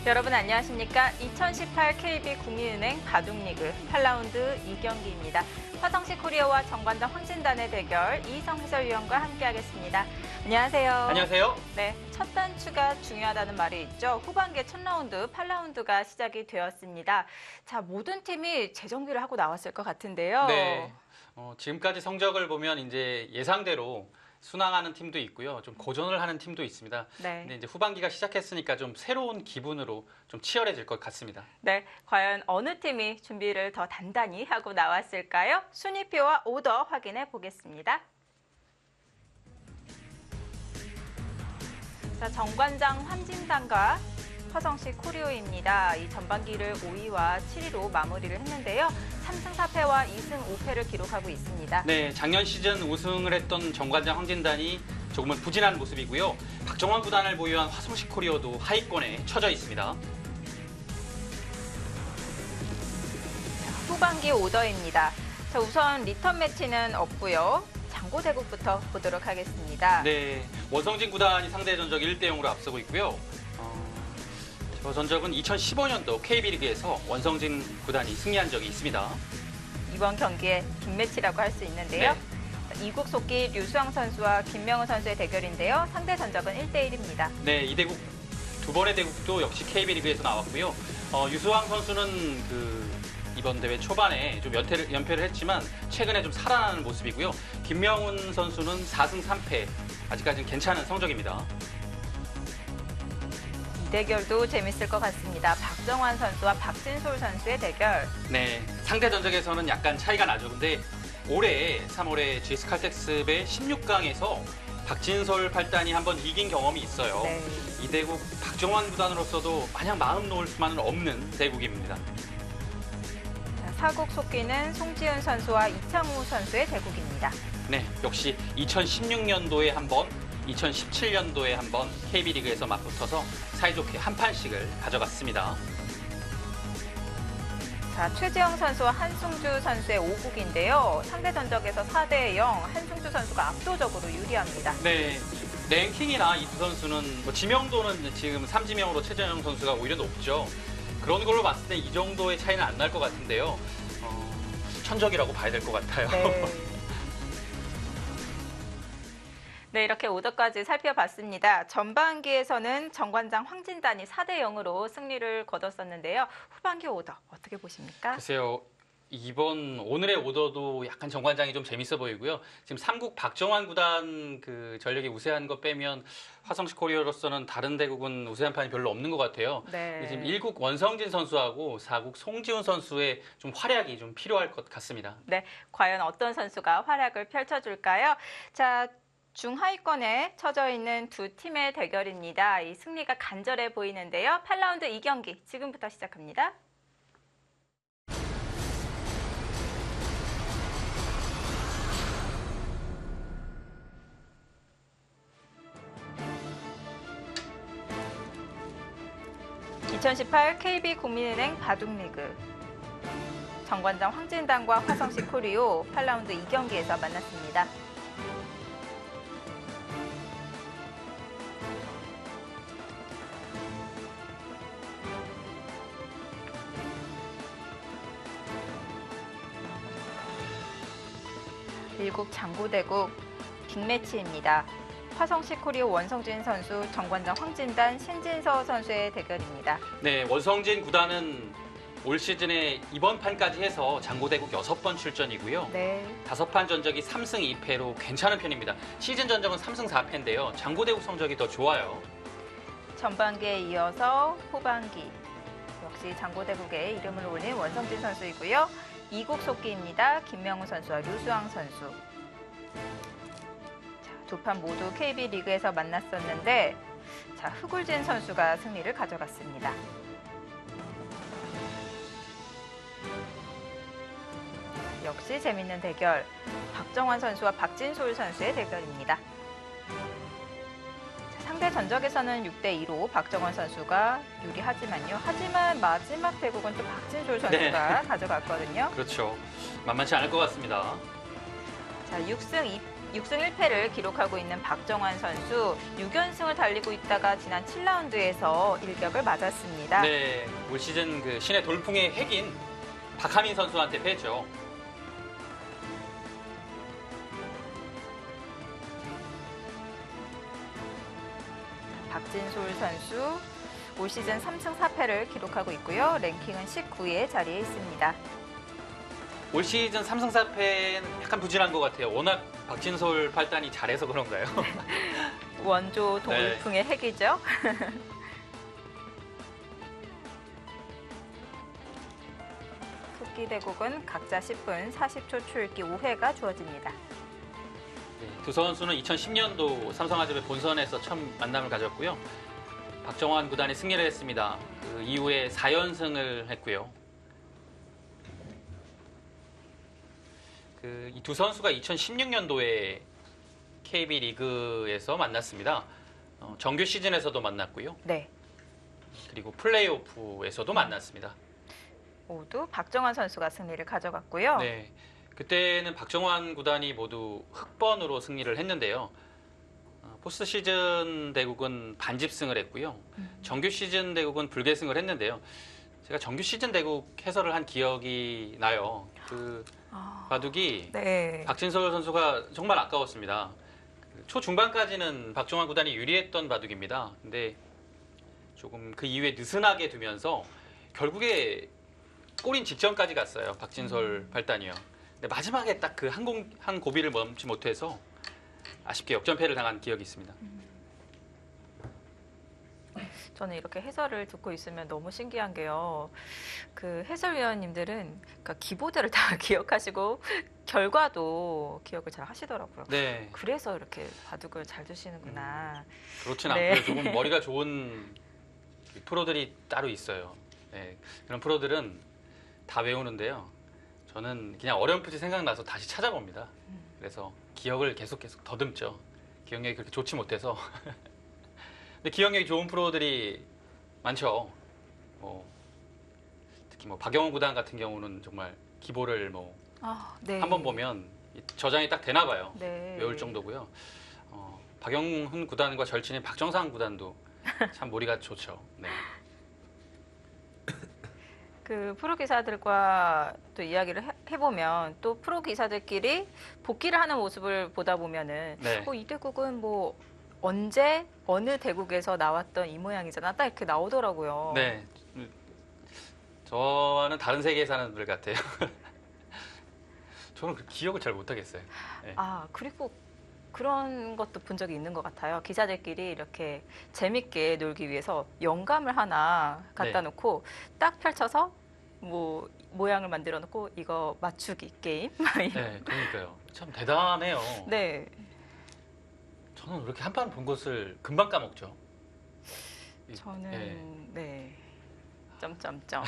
여러분 안녕하십니까? 2018 KB 국민은행 바둑리그 8라운드 2경기입니다. 화성시 코리아와 정관장 황진단의 대결 이희성 해설위원과 함께하겠습니다. 안녕하세요. 안녕하세요. 네, 첫 단추가 중요하다는 말이 있죠. 후반기의 첫 라운드 8라운드가 시작이 되었습니다. 자, 모든 팀이 재정비를 하고 나왔을 것 같은데요. 네, 지금까지 성적을 보면 이제 예상대로 순항하는 팀도 있고요. 좀 고전을 하는 팀도 있습니다. 네. 근데 이제 후반기가 시작했으니까 좀 새로운 기분으로 좀 치열해질 것 같습니다. 네, 과연 어느 팀이 준비를 더 단단히 하고 나왔을까요? 순위표와 오더 확인해 보겠습니다. 자, 정관장 황진단과 화성시 코리오입니다. 이 전반기를 5위와 7위로 마무리를 했는데요. 3승 4패와 2승 5패를 기록하고 있습니다. 네, 작년 시즌 우승을 했던 정관장 황진단이 조금은 부진한 모습이고요. 박정환 구단을 보유한 화성시 코리오도 하위권에 처져 있습니다. 후반기 오더입니다. 자, 우선 리턴 매치는 없고요. 장고대국부터 보도록 하겠습니다. 네, 원성진 구단이 상대 전적 1대0으로 앞서고 있고요. 저 전적은 2015년도 KB리그에서 원성진 구단이 승리한 적이 있습니다. 이번 경기에 빅매치라고 할 수 있는데요. 네. 이국 속기 류수왕 선수와 김명우 선수의 대결인데요. 상대 전적은 1대1입니다. 네, 이 대국 두 번의 대국도 역시 KB리그에서 나왔고요. 유수왕 선수는 이번 대회 초반에 좀 연패를 했지만 최근에 좀 살아나는 모습이고요. 김명훈 선수는 4승 3패, 아직까지는 괜찮은 성적입니다. 이 대결도 재밌을 것 같습니다. 박정환 선수와 박진솔 선수의 대결. 네, 상대 전적에서는 약간 차이가 나죠. 근데 올해 3월에 GS 칼텍스배 16강에서 박진솔 8단이 한번 이긴 경험이 있어요. 네. 이 대국 박정환 구단으로서도 마냥 마음 놓을 수만은 없는 대국입니다. 자, 사국 속기는 송지은 선수와 이창우 선수의 대국입니다. 네, 역시 2016년도에 한 번, 2017년도에 한 번 KB리그에서 맞붙어서 사이좋게 한 판씩을 가져갔습니다. 자, 최재영 선수와 한승주 선수의 5국인데요. 상대 전적에서 4대0, 한승주 선수가 압도적으로 유리합니다. 네, 랭킹이나 이 두 선수는 지명도는 지금 3지명으로 최재영 선수가 오히려 높죠. 그런 걸로 봤을 때 이 정도의 차이는 안 날 것 같은데요. 천적이라고 봐야 될 것 같아요. 네. 네, 이렇게 오더까지 살펴봤습니다. 전반기에서는 정관장 황진단이 4대0으로 승리를 거뒀었는데요. 후반기 오더 어떻게 보십니까? 글쎄요. 오늘의 오더도 약간 정관장이 좀 재밌어 보이고요. 지금 3국 박정환 구단 전력이 우세한 거 빼면 화성시 코리아로서는 다른 대국은 우세한 판이 별로 없는 것 같아요. 네. 지금 1국 원성진 선수하고 4국 송지훈 선수의 좀 활약이 좀 필요할 것 같습니다. 네, 과연 어떤 선수가 활약을 펼쳐줄까요? 자, 중하위권에 처져 있는 두 팀의 대결입니다. 이 승리가 간절해 보이는데요. 8라운드 2경기 지금부터 시작합니다. (2018) KB 국민은행 바둑리그 정관장 황진단과 화성시 코리오 8라운드 2경기에서 만났습니다. 일국 장고대국 빅매치입니다. 화성시 코리오 원성진 선수, 정관장 황진단 신진서 선수의 대결입니다. 네, 원성진 구단은 올 시즌에 이번 판까지 해서 장고대국 6번 출전이고요. 네. 5판 전적이 3승 2패로 괜찮은 편입니다. 시즌 전적은 3승 4패인데요. 장고대국 성적이 더 좋아요. 전반기에 이어서 후반기 역시 장고대국에 이름을 올린 원성진 선수이고요. 이국 속기입니다. 김명우 선수와 류수왕 선수. 두 판 모두 KB리그에서 만났었는데 자, 흑울진 선수가 승리를 가져갔습니다. 역시 재밌는 대결. 박정환 선수와 박진솔 선수의 대결입니다. 상대 전적에서는 6대2로 박정환 선수가 유리하지만요. 하지만 마지막 대국은 또 박진솔 선수가 가져갔거든요. 그렇죠. 만만치 않을 것 같습니다. 자, 6승 1패를 기록하고 있는 박정환 선수 6연승을 달리고 있다가 지난 7라운드에서 일격을 맞았습니다. 네, 올 시즌 그 신의 돌풍의 핵인 박하민 선수한테 패했죠. 박진솔 선수 올 시즌 3승 4패를 기록하고 있고요. 랭킹은 19위에 자리해 있습니다. 올 시즌 3승 4패는 약간 부진한 것 같아요. 워낙 박진솔 팔단이 잘해서 그런가요? 원조 돌풍의 핵이죠. 토끼 대국은 각자 10분 40초 초읽기 5회가 주어집니다. 네, 두 선수는 2010년도 삼성화재의 본선에서 처음 만남을 가졌고요. 박정환 구단이 승리를 했습니다. 그 이후에 4연승을 했고요. 이 두 선수가 2016년도에 KB 리그에서 만났습니다. 정규 시즌에서도 만났고요. 네. 그리고 플레이오프에서도 만났습니다. 모두 박정환 선수가 승리를 가져갔고요. 네, 그때는 박정환 구단이 모두 흑번으로 승리를 했는데요. 포스트 시즌 대국은 반집승을 했고요. 정규 시즌 대국은 불계승을 했는데요. 제가 정규 시즌 대국 해설을 한 기억이 나요. 그 바둑이 네. 박진솔 선수가 정말 아까웠습니다. 초중반까지는 박정환 구단이 유리했던 바둑입니다. 근데 조금 그 이후에 느슨하게 두면서 결국에 골인 직전까지 갔어요. 박진솔 발단이요. 근데 마지막에 딱 그 한 고비를 넘지 못해서 아쉽게 역전패를 당한 기억이 있습니다. 저는 이렇게 해설을 듣고 있으면 너무 신기한 게요. 그 해설위원님들은 그러니까 기보대를 다 기억하시고 결과도 기억을 잘 하시더라고요. 네, 그래서 이렇게 바둑을 잘 두시는구나. 그렇진 네. 않고요. 조금 머리가 좋은 프로들이 따로 있어요. 네, 그런 프로들은 다 외우는데요. 저는 그냥 어렴풋이 생각나서 다시 찾아봅니다. 그래서 기억을 계속 더듬죠. 기억력이 그렇게 좋지 못해서. 근데 기억력이 좋은 프로들이 많죠. 특히 박영훈 구단 같은 경우는 정말 기보를 네. 한 번 보면 저장이 딱 되나 봐요. 네. 외울 정도고요. 박영훈 구단과 절친인 박정상 구단도 참 머리가 좋죠. 네. 그 프로 기사들과 또 이야기를 해보면 또 프로 기사들끼리 복귀를 하는 모습을 보다 보면은 네. 이 대국은 뭐 언제 어느 대국에서 나왔던 이 모양이잖아 딱 이렇게 나오더라고요. 네. 저와는 다른 세계에 사는 분들 같아요. 저는 그 기억을 잘 못하겠어요. 네. 그리고 그런 것도 본 적이 있는 것 같아요. 기자들끼리 이렇게 재밌게 놀기 위해서 영감을 하나 갖다 네. 놓고 딱 펼쳐서 뭐 모양을 만들어 놓고 이거 맞추기 게임. 네, 그러니까요. 참 대단해요. 네. 저는 이렇게 한 판 본 것을 금방 까먹죠. 저는 네. 점점점.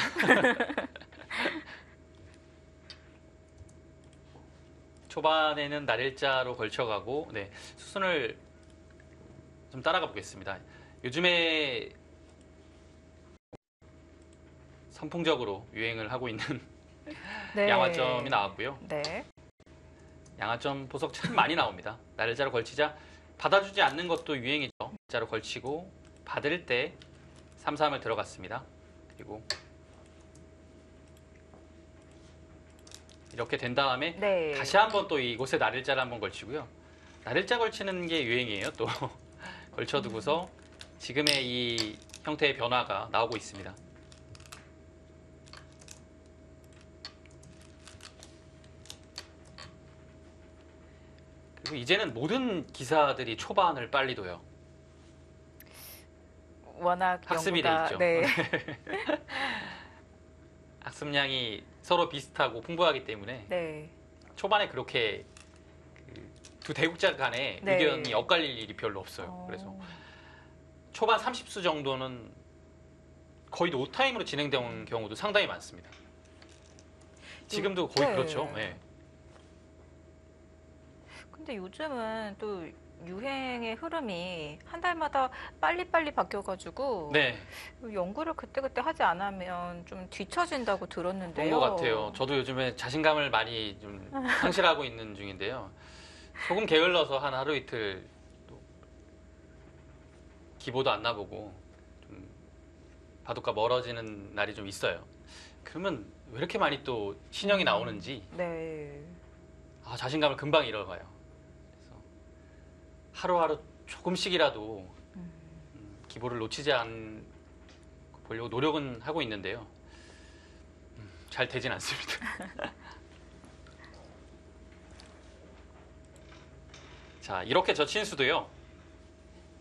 초반에는 날일자로 걸쳐가고 수순을 좀 따라가 보겠습니다. 요즘에 선풍적으로 유행을 하고 있는 네. 양화점이 나왔고요. 네. 양화점 보석 참 많이 나옵니다. 날일자로 걸치자 받아주지 않는 것도 유행이죠. 날일자로 걸치고 받을 때 3-3을 들어갔습니다. 그리고 이렇게 된 다음에 네. 다시 한번 또 이곳에 날일자를 한번 걸치고요. 날일자 걸치는 게 유행이에요. 또 걸쳐두고서 지금의 이 형태의 변화가 나오고 있습니다. 그리고 이제는 모든 기사들이 초반을 빨리 둬요. 워낙 학습이 돼 연구가, 있죠. 네. 학습량이 서로 비슷하고 풍부하기 때문에 네. 초반에 그렇게 두 대국자 간의 네. 의견이 엇갈릴 일이 별로 없어요. 그래서 초반 30수 정도는 거의 노타임으로 진행된 경우도 상당히 많습니다. 지금도 거의 네. 그렇죠. 네. 근데 요즘은 또 유행의 흐름이 한 달마다 빨리빨리 바뀌어가지고 네, 연구를 그때그때 하지 않으면 좀 뒤처진다고 그런 들었는데요. 것 같아요. 저도 요즘에 자신감을 많이 좀 상실하고 있는 중인데요. 조금 게을러서 한 하루 이틀 또 기보도 안 나보고 좀 바둑과 멀어지는 날이 좀 있어요. 그러면 왜 이렇게 많이 또 신형이 나오는지 네. 자신감을 금방 잃어가요. 그래서 하루하루 조금씩이라도 기보를 놓치지 않고 보려고 노력은 하고 있는데요. 잘 되진 않습니다. 자, 이렇게 저 친수도요.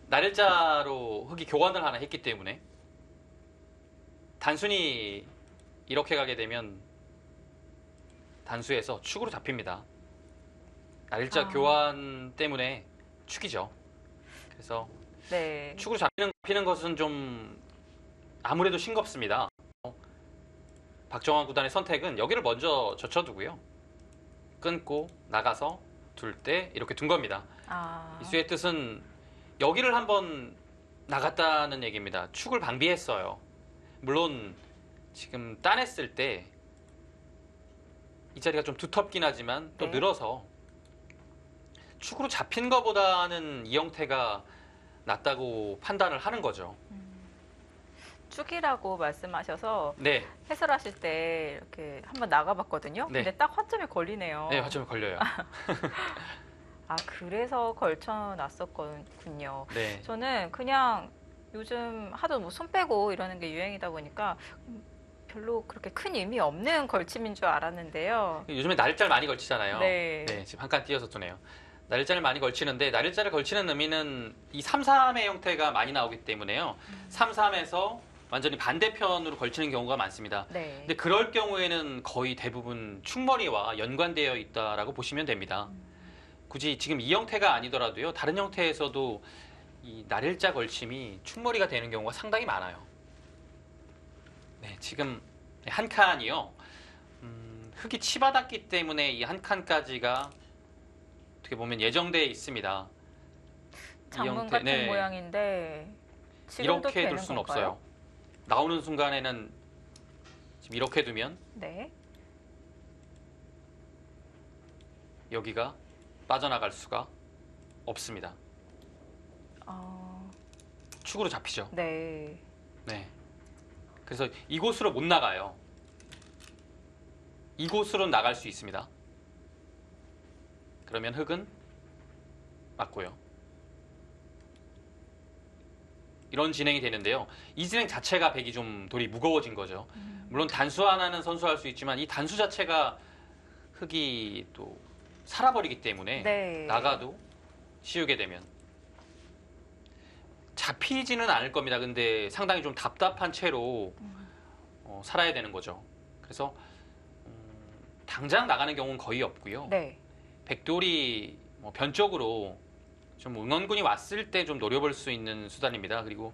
날일자로 흙이 교환을 하나 했기 때문에 단순히 이렇게 가게 되면 단수에서 축으로 잡힙니다. 날일자 교환 때문에 축이죠. 그래서 네. 축으로 잡히는 것은 좀 아무래도 싱겁습니다. 박정환 구단의 선택은 여기를 먼저 젖혀두고요. 끊고 나가서 둘 때 이렇게 둔 겁니다. 이 수의 뜻은 여기를 한번 나갔다는 얘기입니다. 축을 방비했어요. 물론 지금 따냈을 때 이 자리가 좀 두텁긴 하지만 또 네. 늘어서 축으로 잡힌 것보다는 이 형태가 낫다고 판단을 하는 거죠. 축이라고 말씀하셔서 네, 해설하실 때 이렇게 한번 나가봤거든요. 네. 근데 딱 화점에 걸리네요. 네, 화점에 걸려요. 그래서 걸쳐놨었군요. 네. 저는 그냥 요즘 하도 뭐 손 빼고 이러는 게 유행이다 보니까 별로 그렇게 큰 의미 없는 걸침인 줄 알았는데요. 요즘에 날짜를 많이 걸치잖아요. 네. 지금 한 칸 띄어서 두네요. 날짜를 많이 걸치는데 날짜를 걸치는 의미는 이 3-3의 형태가 많이 나오기 때문에요. 3-3에서 완전히 반대편으로 걸치는 경우가 많습니다. 네. 근데 그럴 경우에는 거의 대부분 축머리와 연관되어 있다라고 보시면 됩니다. 굳이 지금 이 형태가 아니더라도요. 다른 형태에서도 이 날일자 걸침이 축머리가 되는 경우가 상당히 많아요. 네, 지금 한 칸이요. 흙이 치받았기 때문에 이 한 칸까지가 어떻게 보면 예정되어 있습니다. 이 장문 형태, 같은 네. 모양인데 지금도 이렇게 되는 둘 수는 건가요? 없어요. 나오는 순간에는 지금 이렇게 두면 네. 여기가 빠져나갈 수가 없습니다. 축으로 잡히죠. 네. 네. 그래서 이곳으로 못 나가요. 이곳으로 나갈 수 있습니다. 그러면 흙은 맞고요. 이런 진행이 되는데요. 이 진행 자체가 백이 좀 돌이 무거워진 거죠. 물론 단수 하나는 선수할 수 있지만 이 단수 자체가 흙이 또 살아버리기 때문에 네. 나가도 씌우게 되면 잡히지는 않을 겁니다. 근데 상당히 좀 답답한 채로 살아야 되는 거죠. 그래서 당장 나가는 경우는 거의 없고요. 네. 백돌이 변적으로 좀 응원군이 왔을 때 좀 노려볼 수 있는 수단입니다. 그리고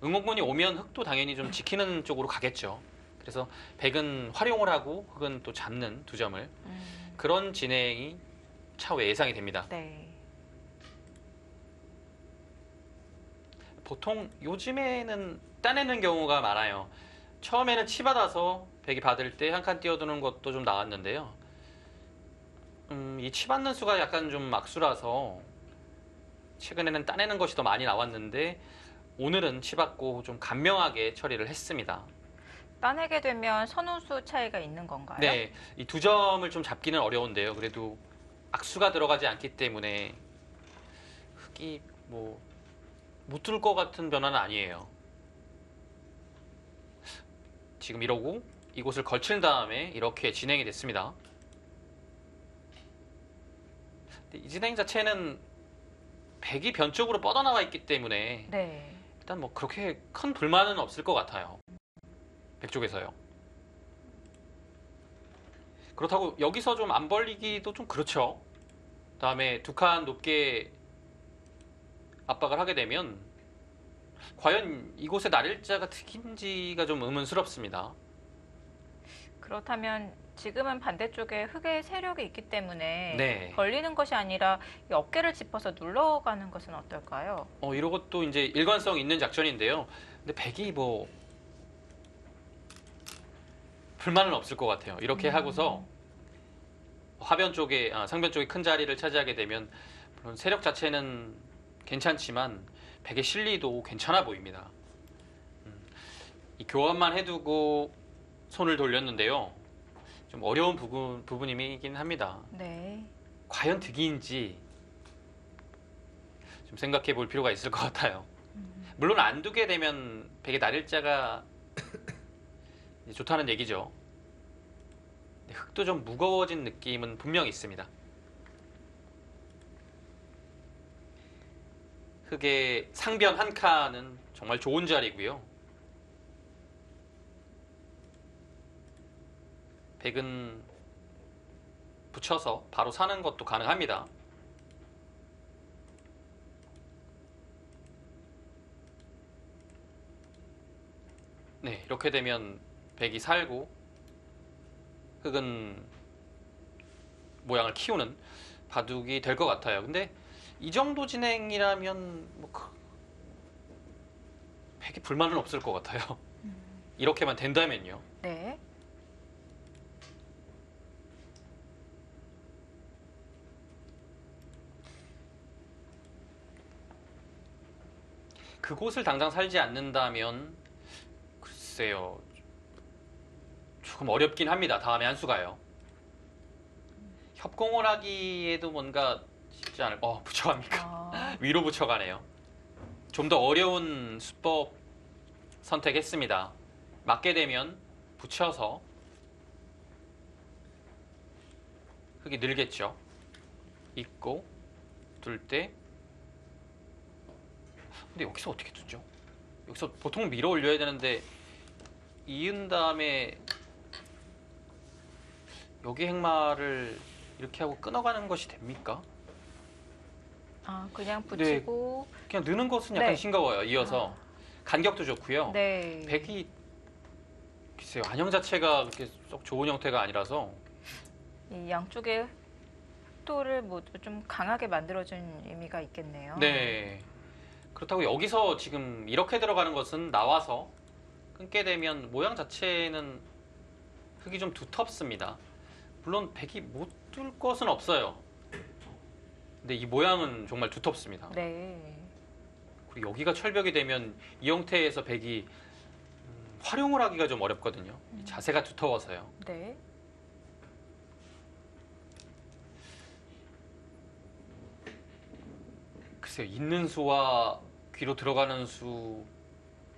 응원군이 오면 흙도 당연히 좀 지키는 쪽으로 가겠죠. 그래서 백은 활용을 하고 흙은 또 잡는 두 점을 그런 진행이 차후 예상이 됩니다. 네. 보통 요즘에는 따내는 경우가 많아요. 처음에는 치받아서 백이 받을 때 한 칸 띄워두는 것도 좀 나왔는데요. 이 치받는 수가 약간 좀 악수라서 최근에는 따내는 것이 더 많이 나왔는데 오늘은 치받고 좀 간명하게 처리를 했습니다. 따내게 되면 선우수 차이가 있는 건가요? 네, 이 두 점을 좀 잡기는 어려운데요. 그래도 악수가 들어가지 않기 때문에 흙이 못 들 것 같은 변화는 아니에요. 지금 이러고 이곳을 걸친 다음에 이렇게 진행이 됐습니다. 이 진행 자체는 백이 변쪽으로 뻗어나와 있기 때문에 네. 일단 그렇게 큰 불만은 없을 것 같아요. 백 쪽에서요. 그렇다고 여기서 좀 안 벌리기도 좀 그렇죠. 다음에 두 칸 높게 압박을 하게 되면 과연 이곳에 날일자가 특인지가 좀 의문스럽습니다. 그렇다면 지금은 반대쪽에 흙의 세력이 있기 때문에 네. 걸리는 것이 아니라 이 어깨를 짚어서 눌러가는 것은 어떨까요? 이런 것도 이제 일관성 있는 작전인데요. 근데 백이 불만은 없을 것 같아요. 이렇게 하고서 화변 쪽에, 상변 쪽에 큰 자리를 차지하게 되면 물론 세력 자체는 괜찮지만 백의 실리도 괜찮아 보입니다. 이 교환만 해두고 손을 돌렸는데요. 좀 어려운 부분이긴 합니다. 네. 과연 득이인지 좀 생각해 볼 필요가 있을 것 같아요. 물론 안 두게 되면 백의 날일자가 좋다는 얘기죠. 흙도 좀 무거워진 느낌은 분명히 있습니다. 흙의 상변 한 칸은 정말 좋은 자리고요. 백은 붙여서 바로 사는 것도 가능합니다. 네, 이렇게 되면 백이 살고 흙은 모양을 키우는 바둑이 될 것 같아요. 근데 이 정도 진행이라면 백이 불만은 없을 것 같아요. 이렇게만 된다면요. 네. 그곳을 당장 살지 않는다면 글쎄요. 조금 어렵긴 합니다. 다음에 한 수가요. 협공을 하기에도 뭔가 쉽지 않을. 붙여갑니까? 위로 붙여가네요. 좀 더 어려운 수법 선택했습니다. 맞게 되면 붙여서 흙이 늘겠죠. 있고 둘 때. 근데 여기서 어떻게 두죠? 여기서 보통 밀어 올려야 되는데 이은 다음에 여기 행마를 이렇게 하고 끊어가는 것이 됩니까? 그냥 붙이고. 네, 그냥 느는 것은 약간 네. 싱거워요. 이어서 간격도 좋고요. 네. 백이 글쎄요, 안형 자체가 그렇게 썩 좋은 형태가 아니라서 이 양쪽의 흑도를 모두 좀 강하게 만들어준 의미가 있겠네요. 네. 그렇다고 여기서 지금 이렇게 들어가는 것은 나와서 끊게 되면 모양 자체는 흙이 좀 두텁습니다. 물론 백이 못 뚫 것은 없어요. 근데 이 모양은 정말 두텁습니다. 네. 그리고 여기가 철벽이 되면 이 형태에서 백이 활용을 하기가 좀 어렵거든요. 이 자세가 두터워서요. 네. 글쎄요, 있는 수와 귀로 들어가는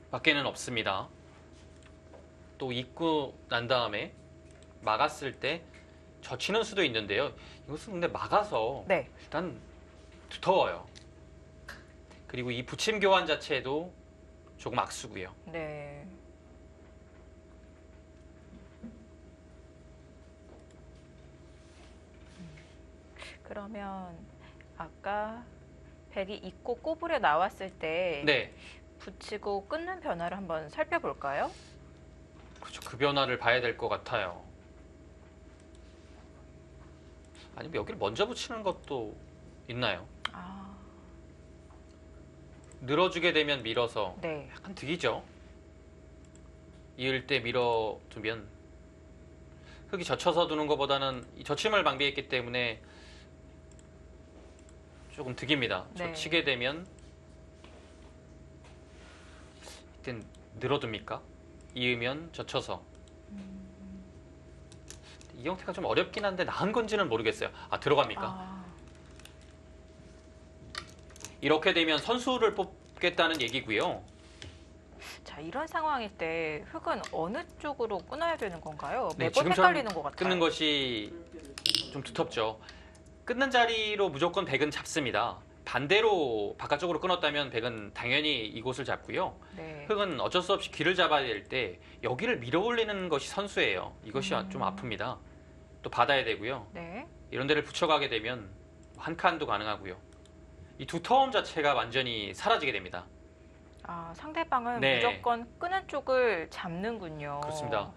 수밖에는 없습니다. 또 입고 난 다음에 막았을 때 젖히는 수도 있는데요. 이것은 근데 막아서 네. 일단 두터워요. 그리고 이 붙임 교환 자체도 조금 악수고요. 네. 그러면 아까 백이 있고 꼬부려 나왔을 때 네, 붙이고 끊는 변화를 한번 살펴볼까요? 그렇죠. 그 변화를 봐야 될 것 같아요. 아니면 여기를 먼저 붙이는 것도 있나요? 아, 늘어주게 되면 밀어서 네. 약간 득이죠. 이을 때 밀어두면 흙이 젖혀서 두는 것보다는 이 젖힘을 방비했기 때문에 조금 득입니다. 네. 젖히게 되면 이땐 늘어둡니까? 이으면 젖혀서. 이 형태가 좀 어렵긴 한데 나은 건지는 모르겠어요. 들어갑니까? 아, 이렇게 되면 선수를 뽑겠다는 얘기고요. 자, 이런 상황일 때 흙은 어느 쪽으로 끊어야 되는 건가요? 네, 매번 지금처럼 헷갈리는 것 같아요. 끊는 것이 좀 두텁죠. 끊는 자리로 무조건 백은 잡습니다. 반대로 바깥쪽으로 끊었다면 백은 당연히 이곳을 잡고요. 네. 흙은 어쩔 수 없이 귀를 잡아야 될 때 여기를 밀어 올리는 것이 선수예요. 이것이 좀 아픕니다. 또 받아야 되고요. 네. 이런 데를 붙여가게 되면 한 칸도 가능하고요. 이 두터움 자체가 완전히 사라지게 됩니다. 상대방은 네. 무조건 끄는 쪽을 잡는군요. 그렇습니다.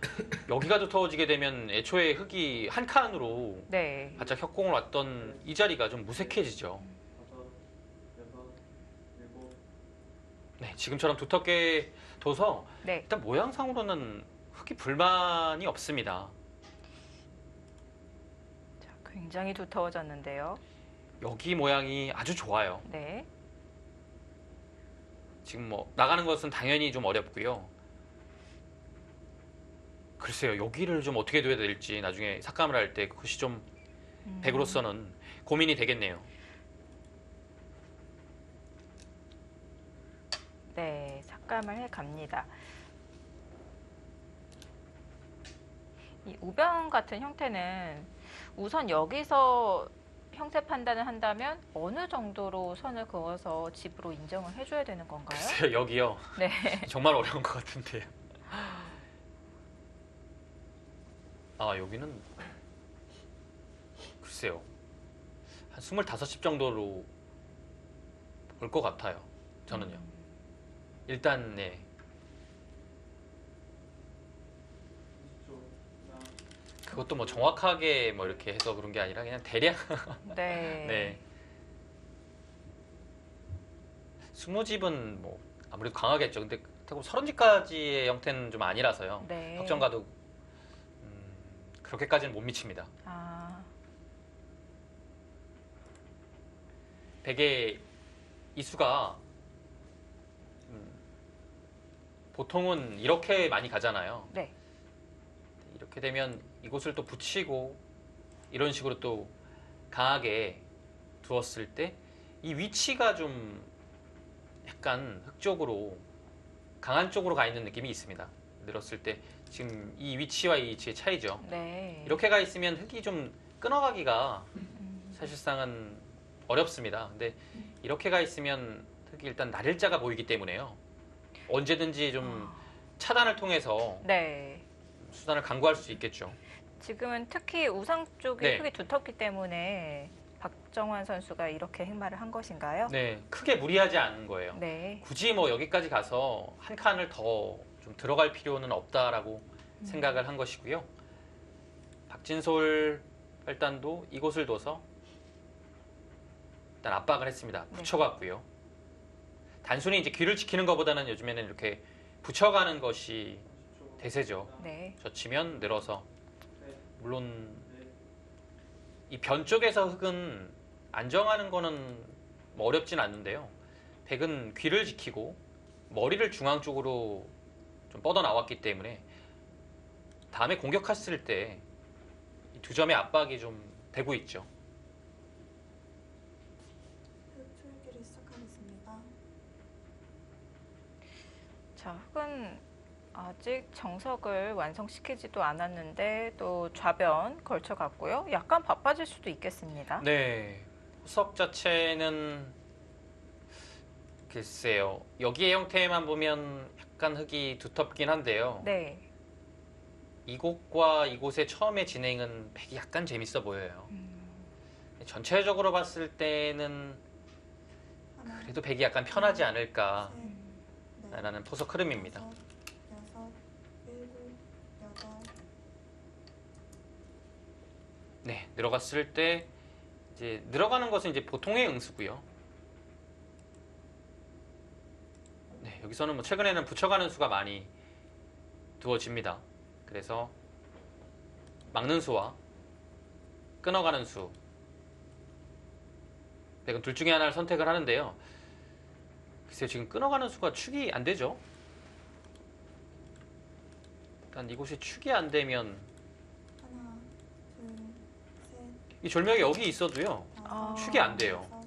여기가 두터워지게 되면 애초에 흙이 한 칸으로 네. 바짝 협공을 왔던 이 자리가 좀 무색해지죠. 네, 지금처럼 두텁게 둬서 네. 일단 모양상으로는 흙이 불만이 없습니다. 자, 굉장히 두터워졌는데요. 여기 모양이 아주 좋아요. 네. 지금 뭐 나가는 것은 당연히 좀 어렵고요. 글쎄요, 여기를 좀 어떻게 둬야 될지 나중에 삭감을 할 때 그것이 좀 백으로서는 고민이 되겠네요. 네, 삭감을 해 갑니다. 이 우변 같은 형태는 우선 여기서 형태 판단을 한다면 어느 정도로 선을 그어서 집으로 인정을 해줘야 되는 건가요? 글쎄요, 여기요. 네. 정말 어려운 것 같은데요. 아, 여기는 글쎄요. 한 25집 정도로 볼 것 같아요. 저는요. 일단 네. 그것도 뭐 정확하게 뭐 이렇게 해서 그런 게 아니라 그냥 대략 네. 네. 20집은 뭐 아무래도 강하겠죠. 근데 그렇다고 30집까지의 형태는 좀 아니라서요. 네. 덕정가도 그렇게까지는 못 미칩니다. 아, 베개 이수가 보통은 이렇게 많이 가잖아요. 네. 이렇게 되면 이곳을 또 붙이고 이런 식으로 또 강하게 두었을 때 이 위치가 좀 약간 흑쪽으로 강한 쪽으로 가 있는 느낌이 있습니다. 늘었을 때 지금 이 위치와 이 위치의 차이죠. 네. 이렇게 가 있으면 흙이 좀 끊어가기가 사실상은 어렵습니다. 근데 이렇게 가 있으면 흙이 일단 날일자가 보이기 때문에요. 언제든지 좀 차단을 통해서 네. 수단을 강구할 수 있겠죠. 지금은 특히 우상 쪽이 네. 크게 두텁기 때문에 박정환 선수가 이렇게 행마를 한 것인가요? 네, 크게 무리하지 않은 거예요. 네. 굳이 뭐 여기까지 가서 한 칸을 더 좀 들어갈 필요는 없다라고 생각을 한 것이고요. 박진솔 팔단도 이곳을 둬서 일단 압박을 했습니다. 네. 붙여갔고요. 단순히 이제 귀를 지키는 것보다는 요즘에는 이렇게 붙여가는 것이 대세죠. 네. 젖히면 늘어서. 물론 이 변 쪽에서 흙은 안정하는 거는 뭐 어렵진 않는데요. 백은 귀를 지키고 머리를 중앙 쪽으로 좀 뻗어 나왔기 때문에 다음에 공격했을 때 두 점의 압박이 좀 되고 있죠. 출기를 시작하겠습니다. 자, 흙은 아직 정석을 완성시키지도 않았는데 또 좌변 걸쳐갔고요. 약간 바빠질 수도 있겠습니다. 네, 후석 자체는 글쎄요. 여기의 형태만 보면 약간 흙이 두텁긴 한데요. 네. 이곳과 이곳의 처음의 진행은 백이 약간 재밌어 보여요. 전체적으로 봤을 때는 하나, 그래도 백이 약간 편하지 않을까라는 셋, 넷, 포석 흐름입니다. 다섯, 여섯, 일곱, 여덟. 네, 들어갔을 때 이제 들어가는 것은 이제 보통의 응수고요. 네, 여기서는 뭐 최근에는 붙여가는 수가 많이 두어집니다. 그래서 막는 수와 끊어가는 수, 백은 둘 중에 하나를 선택을 하는데요. 글쎄요, 지금 끊어가는 수가 축이 안 되죠. 일단 이곳이 축이 안 되면 하나, 둘, 셋, 이 절벽이 여기 있어도요. 다섯, 축이 안 돼요. 여섯.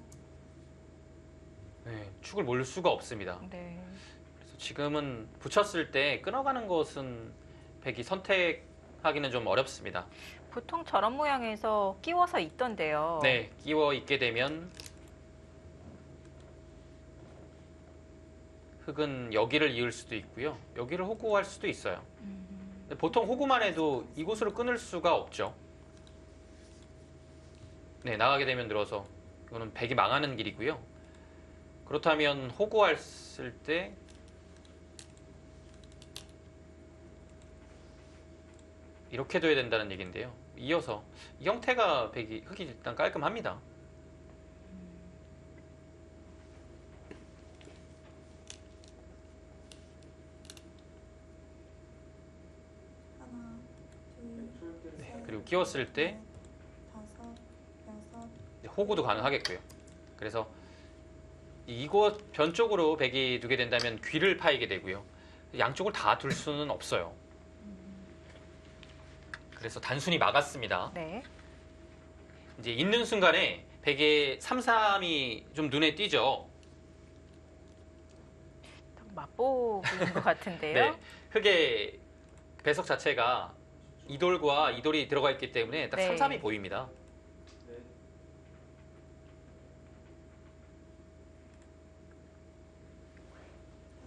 네, 축을 몰 수가 없습니다. 네. 그래서 지금은 붙였을 때 끊어가는 것은 백이 선택하기는 좀 어렵습니다. 보통 저런 모양에서 끼워서 있던데요. 네, 끼워 있게 되면 흙은 여기를 이을 수도 있고요. 여기를 호구할 수도 있어요. 근데 보통 호구만 해도 이곳으로 끊을 수가 없죠. 네, 나가게 되면 늘어서 이거는 백이 망하는 길이고요. 그렇다면 호구했을 때 이렇게 둬야 된다는 얘기인데요. 이어서 이 형태가 백이 흙이 일단 깔끔합니다. 하나, 둘, 네, 셋, 그리고 끼웠을 때 넷, 다섯, 호구도 가능하겠고요. 그래서 이곳 변 쪽으로 백이 두게 된다면 귀를 파이게 되고요. 양쪽을 다 둘 수는 없어요. 그래서 단순히 막았습니다. 네. 이제 있는 순간에 백의 3-3이 좀 눈에 띄죠. 맛보는 것 같은데요. 네, 흑의 배석 자체가 이돌과 이돌이 들어가 있기 때문에 딱 네. 3-3이 보입니다.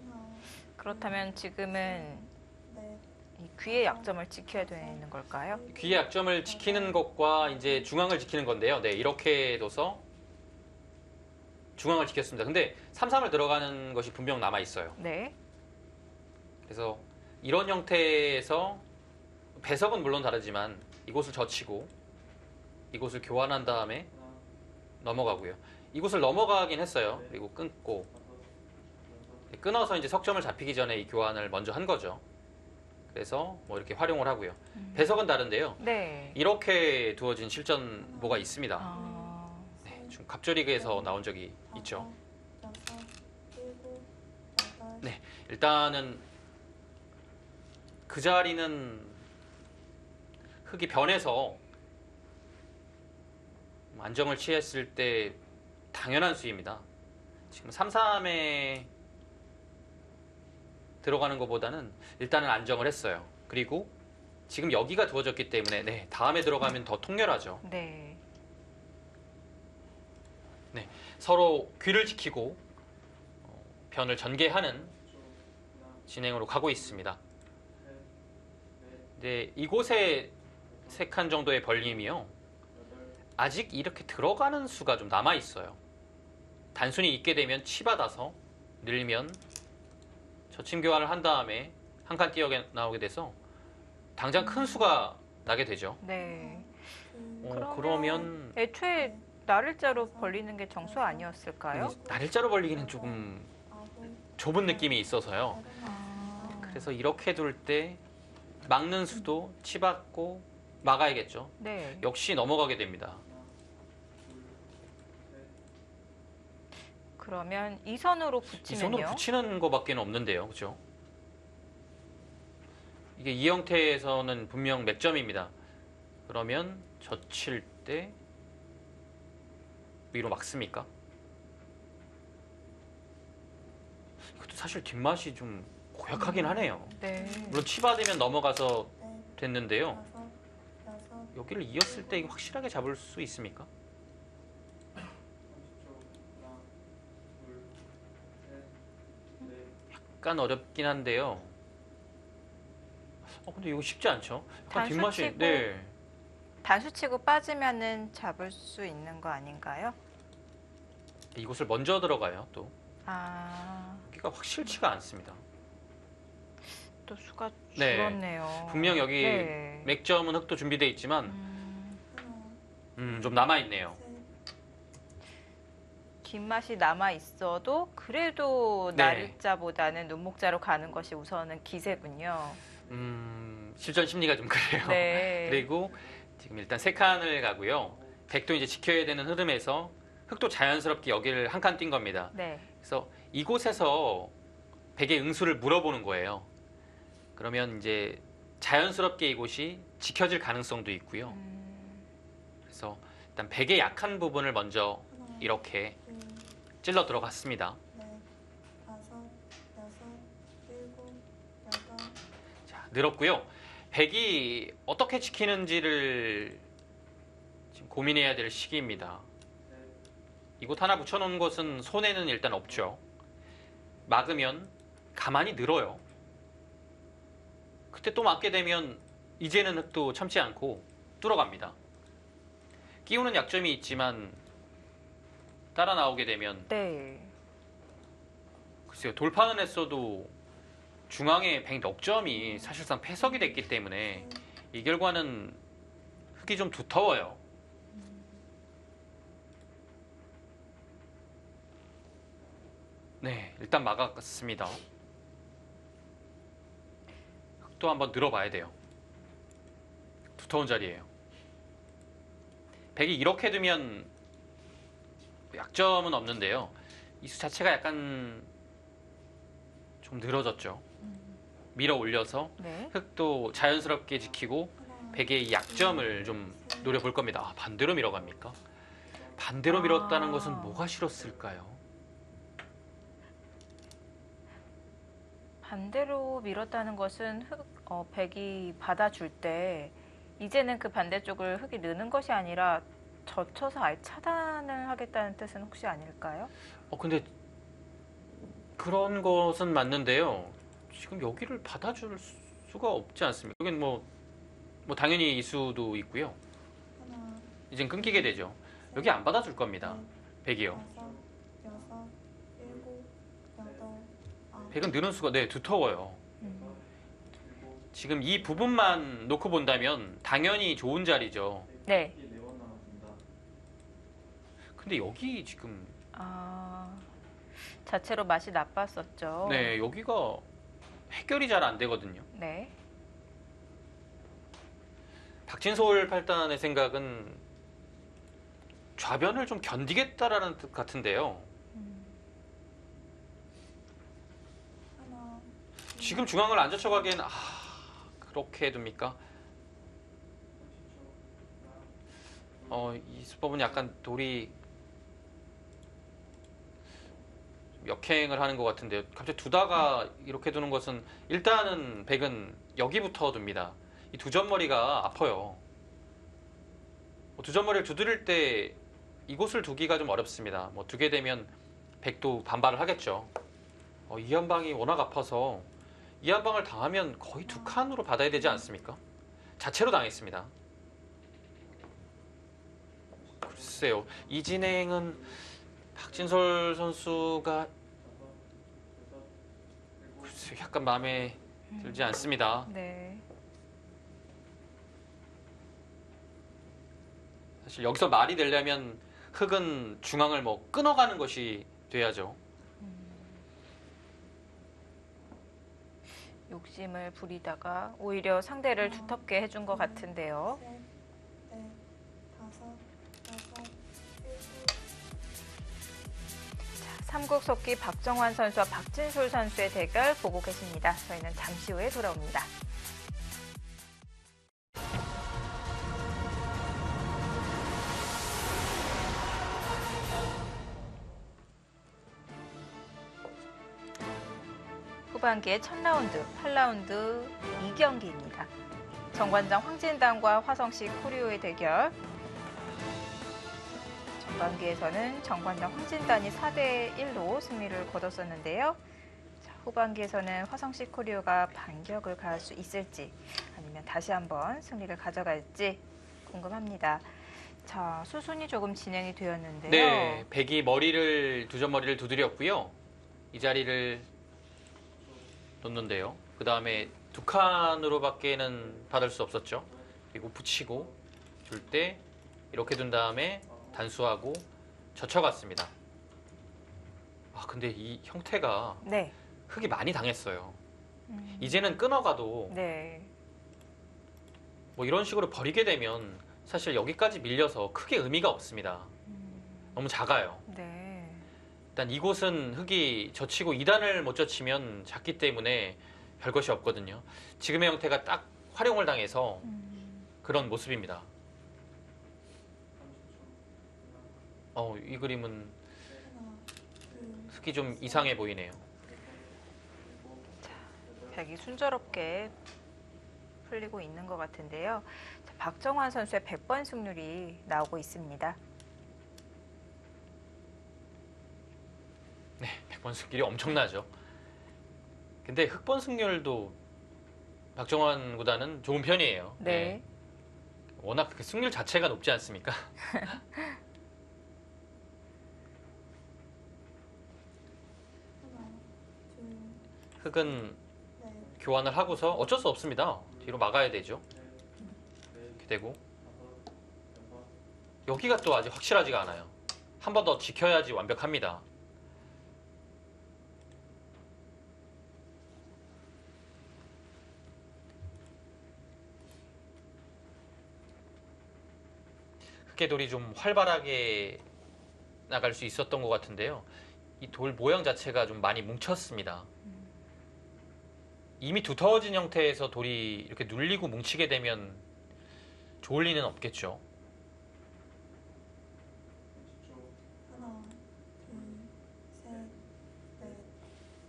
하나, 그렇다면 지금은 넷, 이 귀의 약점을 지켜야 되는 걸까요? 귀의 약점을 지키는 것과 이제 중앙을 지키는 건데요. 네, 이렇게 둬서 중앙을 지켰습니다. 근데 3-3을 들어가는 것이 분명 남아 있어요. 네. 그래서 이런 형태에서 배석은 물론 다르지만 이곳을 젖히고 이곳을 교환한 다음에 넘어가고요. 이곳을 넘어가긴 했어요. 그리고 끊고 끊어서 이제 석점을 잡히기 전에 이 교환을 먼저 한 거죠. 그래서 뭐 이렇게 활용을 하고요. 배석은 다른데요. 네. 이렇게 두어진 실전모가 있습니다. 아, 네, 좀 갑조리그에서 나온 적이 있죠. 여섯, 일곱, 여덟, 네, 일단은 그 자리는 흙이 변해서 안정을 취했을 때 당연한 수입니다. 지금 3-3에 들어가는 것보다는 일단은 안정을 했어요. 그리고 지금 여기가 두어졌기 때문에 네, 다음에 들어가면 더 통렬하죠. 네. 서로 귀를 지키고 변을 전개하는 진행으로 가고 있습니다. 네, 이곳에 3칸 정도의 벌림이요. 아직 이렇게 들어가는 수가 좀 남아 있어요. 단순히 있게 되면 치받아서 늘면 저침 교환을 한 다음에 한 칸 뛰어 나오게 돼서 당장 큰 수가 나게 되죠. 네. 둘, 그러면 애초에 나를자로 벌리는 게 정수 아니었을까요? 날짜로 벌리기는 조금 아홉, 좁은 느낌이 있어서요. 아, 그래서 이렇게 둘 때 막는 수도 치받고 막아야겠죠. 네. 역시 넘어가게 됩니다. 그러면 이 선으로 이 손으로 붙이면요. 붙이는 것밖에 없는데요. 그죠? 이게 이 형태에서는 분명 맥점입니다. 그러면 젖힐 때 위로 막습니까? 이것도 사실 뒷맛이 좀 고약하긴 하네요. 네. 물론 치받으면 넘어가서 넷, 됐는데요. 다섯, 여섯, 여기를 이었을 때 이거 확실하게 잡을 수 있습니까? 약간 어렵긴 한데요. 근데 이거 쉽지 않죠? 약간 단수 뒷맛이 치고 네. 단수 치고 빠지면은 잡을 수 있는 거 아닌가요? 이곳을 먼저 들어가요. 또 아, 여기가 확실치가 않습니다. 또 수가 네. 줄었네요. 분명 여기 네. 맥점은 흙도 준비되어 있지만 하나, 좀 남아 있네요. 셋, 뒷맛이 남아 있어도 그래도 네. 나를자보다는 눈목자로 가는 것이 우선은 기세군요. 실전 심리가 좀 그래요. 네. 그리고 지금 일단 3칸을 가고요. 백도 이제 지켜야 되는 흐름에서 흙도 자연스럽게 여기를 한 칸 뛴 겁니다. 네. 그래서 이곳에서 백의 응수를 물어보는 거예요. 그러면 이제 자연스럽게 이곳이 지켜질 가능성도 있고요. 그래서 일단 백의 약한 부분을 먼저 하나, 이렇게 둘, 찔러 들어갔습니다. 넷, 다섯, 여섯, 일곱, 여덟, 자, 늘었고요. 백이 어떻게 지키는지를 지금 고민해야 될 시기입니다. 이곳 하나 붙여놓은 것은 손해는 일단 없죠. 막으면 가만히 늘어요. 그때 또 맞게 되면 이제는 흙도 참지 않고 뚫어갑니다. 끼우는 약점이 있지만 따라 나오게 되면 네. 글쎄요, 돌파는 했어도 중앙에 백 넉점이 사실상 패석이 됐기 때문에 이 결과는 흙이 좀 두터워요. 네, 일단 막았습니다. 흙도 한번 늘어봐야 돼요. 두터운 자리예요. 백이 이렇게 두면 약점은 없는데요. 이수 자체가 약간 좀 늘어졌죠. 밀어 올려서 네. 흙도 자연스럽게 지키고 백의 이 약점을 좀 노려볼 겁니다. 아, 반대로 밀어갑니까? 반대로 밀었다는 것은 뭐가 싫었을까요? 반대로 밀었다는 것은 백이 받아줄 때 이제는 그 반대쪽을 흙이 느는 것이 아니라 젖혀서 아예 차단을 하겠다는 뜻은 혹시 아닐까요? 근데 그런 것은 맞는데요. 지금 여기를 받아줄 수가 없지 않습니까? 여긴 뭐 당연히 이수도 있고요. 하나, 이젠 끊기게 되죠. 여기 안 받아줄 겁니다. 백이요. 다섯, 여섯, 일곱, 여덟, 아홉. 백은 느는 수가 두터워요. 지금 이 부분만 놓고 본다면 당연히 좋은 자리죠. 네. 근데 여기 지금 자체로 맛이 나빴었죠. 네, 여기가 해결이 잘 안 되거든요. 네. 박진솔 팔단의 생각은 좌변을 좀 견디겠다라는 뜻 같은데요. 하나, 지금 중앙을 안 젖혀가기엔 그렇게 해둡니까? 이 수법은 약간 돌이 역행을 하는 것 같은데요. 갑자기 두다가 이렇게 두는 것은 일단은 백은 여기부터 둡니다. 이 두 점머리가 아파요. 두 점머리를 두드릴 때 이곳을 두기가 좀 어렵습니다. 두게 되면 백도 반발을 하겠죠. 이 한 방이 워낙 아파서 이 한 방을 당하면 거의 두 칸으로 받아야 되지 않습니까? 자체로 당했습니다. 글쎄요. 이 진행은 박진솔 선수가 글쎄요, 약간 마음에 들지 않습니다. 네. 사실 여기서 말이 되려면 흙은 중앙을 끊어가는 것이 돼야죠. 욕심을 부리다가 오히려 상대를 두텁게 해준 것 같은데요. 셋, 넷, 다섯, 여섯, 일곱. 삼국속기 박정환 선수와 박진솔 선수의 대결 보고 계십니다. 저희는 잠시 후에 돌아옵니다. 후반기의 첫 라운드, 8라운드 2경기입니다. 정관장 황진단과 화성시 코리오의 대결. 전반기에서는 정관장 황진단이 4대1로 승리를 거뒀었는데요. 자, 후반기에서는 화성시 코리오가 반격을 가할 수 있을지 아니면 다시 한번 승리를 가져갈지 궁금합니다. 자, 수순이 조금 진행이 되었는데요. 네, 백이 두 점머리를 두드렸고요. 이 자리를 놓는데요. 그 다음에 두 칸으로밖에는 받을 수 없었죠. 그리고 붙이고 줄 때 이렇게 둔 다음에 단수하고 젖혀갔습니다. 근데 이 형태가 네. 흙이 많이 당했어요. 이제는 끊어가도 네. 이런 식으로 버리게 되면 사실 여기까지 밀려서 크게 의미가 없습니다. 너무 작아요. 네. 일단 이곳은 흙이 젖히고 2단을 못 젖히면 작기 때문에 별것이 없거든요. 지금의 형태가 딱 활용을 당해서 그런 모습입니다. 이 그림은 하나, 둘, 흙이 좀 이상해 보이네요. 백이 순조롭게 풀리고 있는 것 같은데요. 자, 박정환 선수의 100번 승률이 나오고 있습니다. 네, 100번 승률이 엄청나죠. 근데 흑번 승률도 박정환 구단은 좋은 편이에요. 네. 워낙 그 승률 자체가 높지 않습니까? 하나, 둘, 흙은 넷, 교환을 하고서 어쩔 수 없습니다. 뒤로 막아야 되죠. 이렇게 되고 여기가 또 아직 확실하지가 않아요. 한 번 더 지켜야지 완벽합니다. 흑개돌이 좀 활발하게 나갈 수 있었던 것 같은데요. 이 돌 모양 자체가 좀 많이 뭉쳤습니다. 이미 두터워진 형태에서 돌이 이렇게 눌리고 뭉치게 되면 좋을 리는 없겠죠. 하나, 둘, 셋, 넷,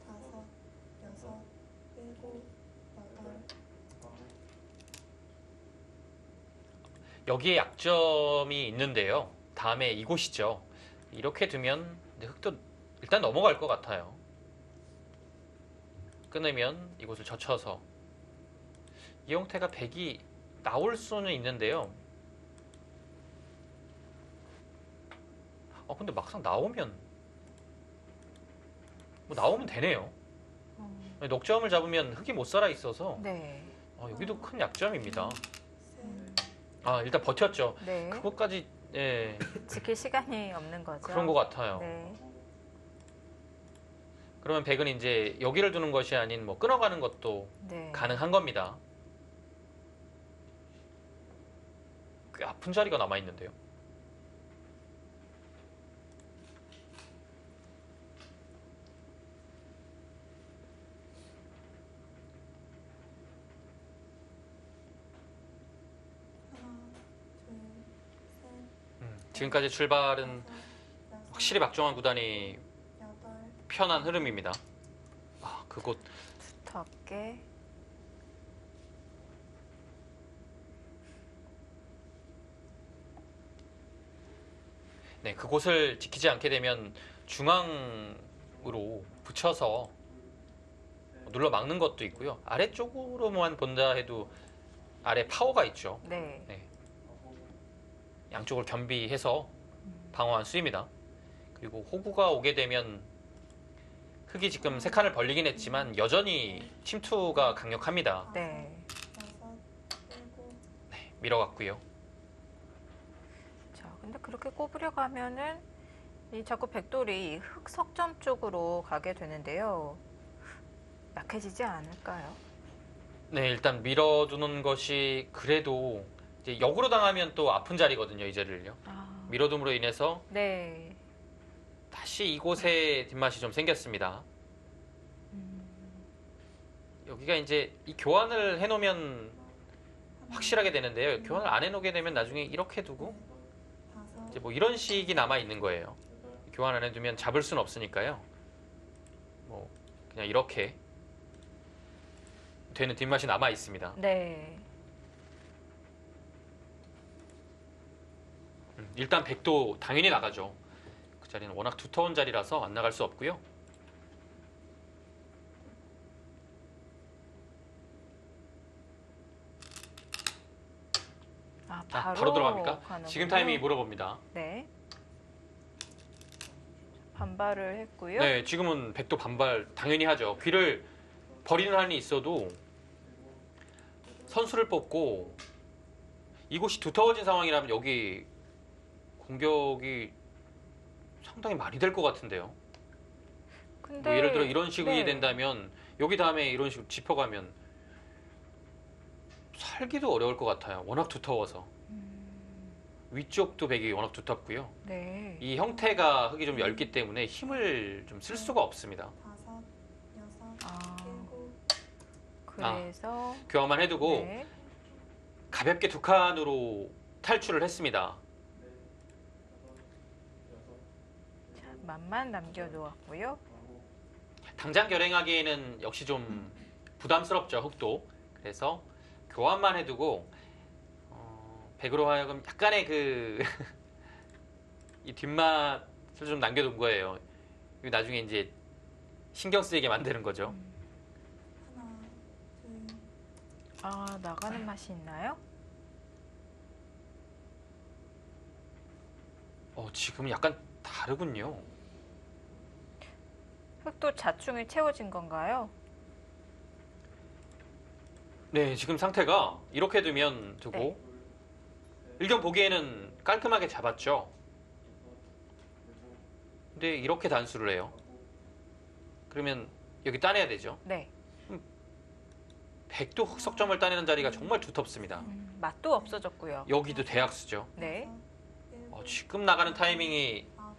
다섯, 여섯, 일곱, 여덟. 여기에 약점이 있는데요. 다음에 이곳이죠. 이렇게 두면 이제 흙도 일단 넘어갈 것 같아요. 끊으면 이곳을 젖혀서 이 형태가 백이 나올 수는 있는데요. 근데 막상 나오면 뭐 나오면 되네요. 넉점을 잡으면 흙이 못 살아 있어서 네. 여기도 큰 약점입니다. 셋, 일단 버텼죠. 네. 그것까지 예, 지킬 시간이 없는 거죠. 그런 것 같아요. 네. 그러면 백은 이제 여기를 두는 것이 아닌 뭐 끊어가는 것도 네. 가능한 겁니다. 꽤 아픈 자리가 남아 있는데요. 하나, 둘, 셋, 지금까지 출발은 다섯, 여섯, 확실히 박종환 구단이 여덟, 편한 흐름입니다. 그곳 두텁게. 네, 그곳을 지키지 않게 되면 중앙으로 붙여서 눌러 막는 것도 있고요. 아래쪽으로만 본다 해도 아래 파워가 있죠. 네. 양쪽을 겸비해서 방어한 수입니다. 그리고 호구가 오게 되면 흙이 지금 세 칸을 벌리긴 했지만 여전히 침투가 강력합니다. 네. 여섯, 일곱, 네, 밀어갔고요. 자, 근데 그렇게 꼬부려 가면은 이 자꾸 백돌이 흙 석점 쪽으로 가게 되는데요. 약해지지 않을까요? 네, 일단 밀어두는 것이 그래도 이제 역으로 당하면 또 아픈 자리거든요, 이 자리를요. 밀어둠으로 인해서 네. 다시 이곳에 뒷맛이 좀 생겼습니다. 여기가 이제 이 교환을 해놓으면 확실하게 되는데요. 교환을 안 해놓게 되면 나중에 이렇게 두고 다섯, 이제 뭐 이런 식이 남아 있는 거예요. 교환 안 해두면 잡을 수는 없으니까요. 뭐 그냥 이렇게 되는 뒷맛이 남아 있습니다. 네. 일단 백도 당연히 나가죠. 그 자리는 워낙 두터운 자리라서 안 나갈 수 없고요. 바로 들어갑니까? 가는군요. 지금 타이밍이 물어봅니다. 네. 반발을 했고요. 네, 지금은 백도 반발 당연히 하죠. 귀를 버리는 한이 있어도 선수를 뽑고 이곳이 두터워진 상황이라면 여기 공격이 상당히 많이 될 것 같은데요. 근데 뭐 예를 들어 이런 식이 네. 된다면 여기 다음에 이런 식으로 짚어가면 살기도 어려울 것 같아요. 워낙 두터워서. 위쪽도 백이 워낙 두텁고요. 네. 이 형태가 흙이 좀 얇기 때문에 힘을 좀 쓸 수가 없습니다. 다섯, 여섯, 아, 일곱, 그래서 교환만 해두고 네. 가볍게 두 칸으로 탈출을 했습니다. 자, 만만 남겨놓았고요. 당장 결행하기에는 역시 좀 부담스럽죠, 흙도. 그래서 교환만 해두고 백으로 하여금 약간의 이 뒷맛을 좀 남겨둔 거예요. 이거 나중에 이제 신경 쓰이게 만드는 거죠. 하나, 둘, 아, 나가는 맛이 있나요? 지금 약간 다르군요. 흙도 자충이 채워진 건가요? 네, 지금 상태가 이렇게 두면 두고 네. 일견 보기에는 깔끔하게 잡았죠. 근데 이렇게 단수를 해요. 그러면 여기 따내야 되죠. 네. 백도 흑석점을 따내는 자리가 정말 두텁습니다. 맛도 없어졌고요. 여기도 대학수죠. 네. 일곱, 지금 나가는 타이밍이 아홉,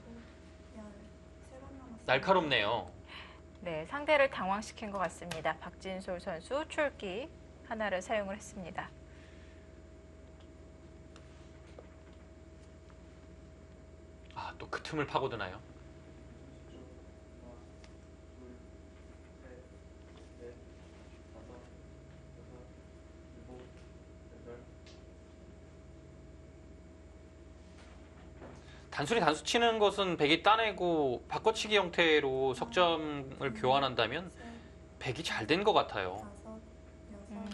날카롭네요. 네, 상대를 당황시킨 것 같습니다. 박진솔 선수 출기 하나를 사용을 했습니다. 아, 또 그 틈을 파고드나요? 단순히 단수 치는 것은 백이 따내고 바꿔치기 형태로 석점을 교환한다면 셋, 백이 잘 된 것 같아요. 다섯, 여섯, 음.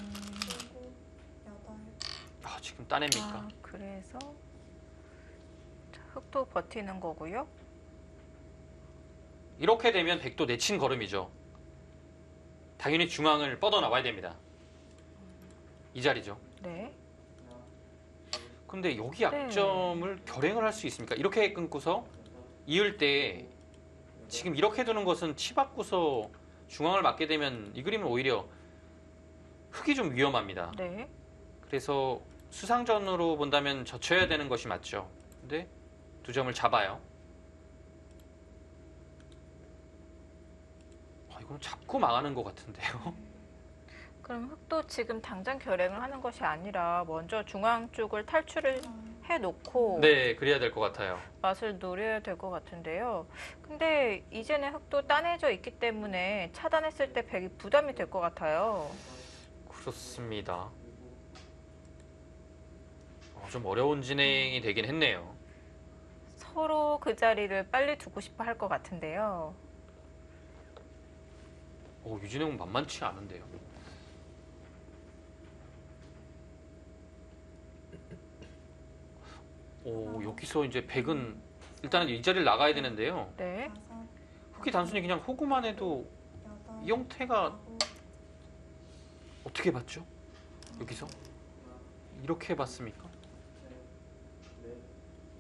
일곱, 여덟. 아, 지금 따냅니까? 아, 그래서 자, 흑도 버티는 거고요. 이렇게 되면 백도 내친 걸음이죠. 당연히 중앙을 뻗어 나와야 됩니다. 이 자리죠. 네. 근데 여기 약점을 결행을 할 수 있습니까? 이렇게 끊고서 이을 때 지금 이렇게 두는 것은 치 바꾸서 중앙을 맞게 되면 이 그림은 오히려 흑이 좀 위험합니다. 네. 그래서 수상전으로 본다면 젖혀야 되는 것이 맞죠. 근데 두 점을 잡아요. 이건 잡고 망하는 것 같은데요. 그럼 흑도 지금 당장 결행을 하는 것이 아니라 먼저 중앙 쪽을 탈출을 해놓고 네, 그래야 될 것 같아요. 맛을 노려야 될 것 같은데요. 근데 이제는 흑도 따내져 있기 때문에 차단했을 때 백이 부담이 될 것 같아요. 그렇습니다. 좀 어려운 진행이 되긴 했네요. 서로 그 자리를 빨리 두고 싶어 할 것 같은데요. 유진행은 만만치 않은데요. 여기서 이제 백은 일단은 이 자리를 나가야 되는데요. 네. 다섯, 흑이 단순히 그냥 호구만 해도 여덟, 이 형태가 아홉, 어떻게 봤죠? 여기서? 이렇게 봤습니까?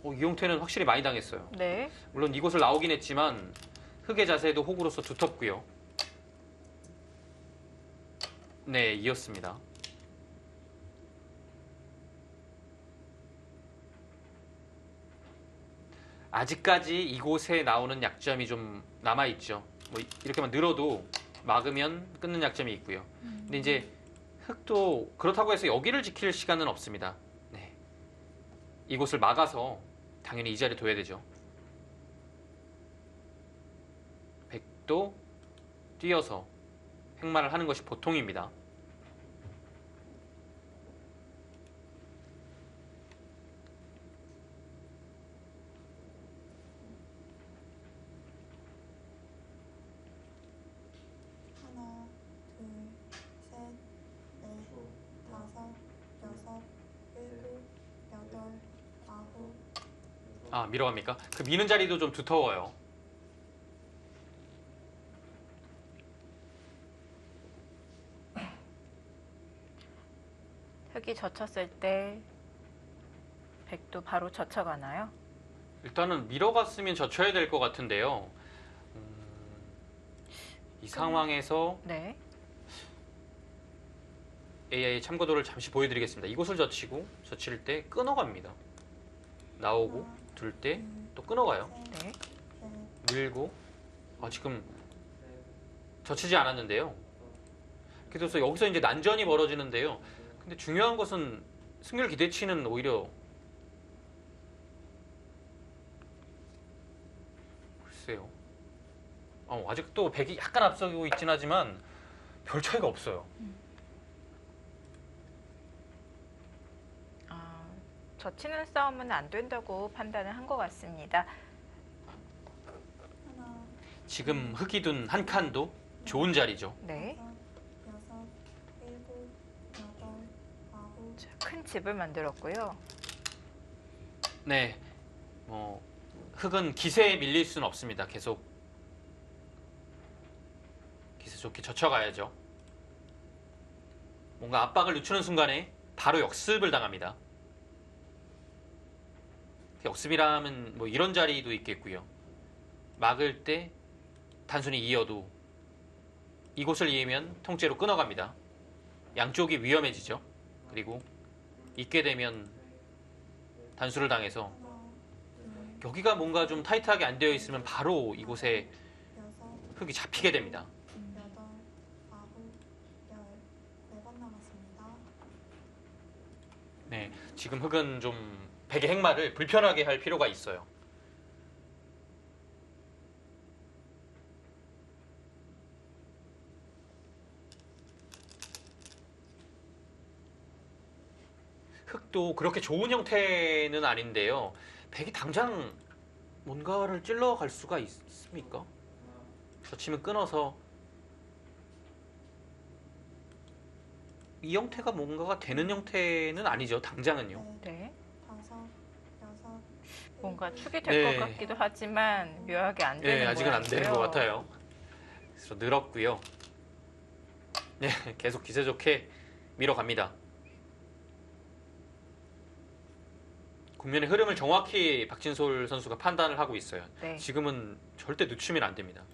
이 형태는 확실히 많이 당했어요. 네. 물론 이곳을 나오긴 했지만 흑의 자세도 호구로서 두텁고요. 네, 이었습니다. 아직까지 이곳에 나오는 약점이 좀 남아있죠. 뭐 이렇게만 늘어도 막으면 끊는 약점이 있고요. 근데 이제 흑도 그렇다고 해서 여기를 지킬 시간은 없습니다. 네. 이곳을 막아서 당연히 이 자리에 둬야 되죠. 백도 뛰어서 횡말을 하는 것이 보통입니다. 하나, 둘, 셋, 넷, 다섯, 여섯, 일곱, 여덟, 아홉. 밀어갑니까? 그 미는 자리도 좀 두터워요. 흑이 젖혔을 때 백도 바로 젖혀가나요? 일단은 밀어갔으면 젖혀야 될 것 같은데요. 이 상황에서 네. AI 참고도를 잠시 보여드리겠습니다. 이곳을 젖힐 때 끊어갑니다. 나오고 둘 때 또 끊어가요. 네. 밀고 지금 젖히지 않았는데요. 그래서 여기서 이제 난전이 벌어지는데요. 근데 중요한 것은 승률 기대치는 오히려 글쎄요. 아직도 백이 약간 앞서고 있긴 하지만 별 차이가 없어요. 젖히는 싸움은 안 된다고 판단을 한 것 같습니다. 하나, 지금 흑이 둔 한 칸도 좋은 자리죠. 네. 다섯, 여섯, 일곱, 여덟, 아홉. 자, 큰 집을 만들었고요. 네, 흑은 기세에 밀릴 수는 없습니다. 계속 기세 좋게 젖혀가야죠. 뭔가 압박을 늦추는 순간에 바로 역습을 당합니다. 역습이라면 뭐 이런 자리도 있겠고요. 막을 때 단순히 이어도 이곳을 이으면 통째로 끊어갑니다. 양쪽이 위험해지죠. 그리고 있게 되면 단수를 당해서 여기가 뭔가 좀 타이트하게 안 되어 있으면 바로 이곳에 흙이 잡히게 됩니다. 여덟, 아홉, 열. 4번 남았습니다. 네, 지금 흙은 좀 백의 행마를 불편하게 할 필요가 있어요. 흙도 그렇게 좋은 형태는 아닌데요. 백이 당장 뭔가를 찔러갈 수가 있습니까? 젖히면 끊어서 이 형태가 뭔가가 되는 형태는 아니죠. 당장은요. 네, 네. 5, 6, 뭔가 축이 될 것 네. 같기도 하지만 묘하게 안 되는 네, 아직은 안 되는 것 모양이고요. 같아요. 그래서 늘었고요. 네, 계속 기세 좋게 밀어갑니다. 국면의 흐름을 정확히 박진솔 선수가 판단을 하고 있어요. 네. 지금은 절대 늦추면 안 됩니다.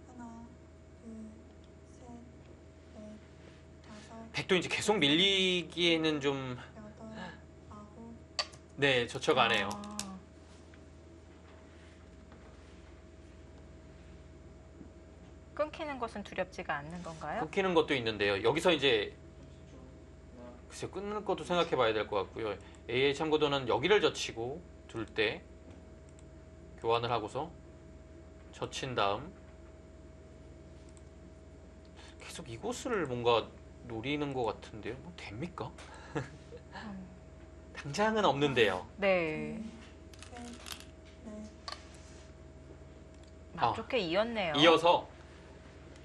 하나, 둘, 셋, 넷, 다섯, 백도 이제 계속 밀리기에는 좀 여덟, 아홉, 네, 젖혀가네요. 아, 끊기는 것은 두렵지가 않는 건가요? 끊기는 것도 있는데요. 여기서 이제 글쎄 끊는 것도 생각해 봐야 될 것 같고요. AA 참고도는 여기를 젖히고 둘 때 교환을 하고서 젖힌 다음 계속 이곳을 뭔가 노리는 것 같은데요. 뭐 됩니까? 당장은 없는데요. 네. 셋, 넷, 안 좋게 이었네요. 이어서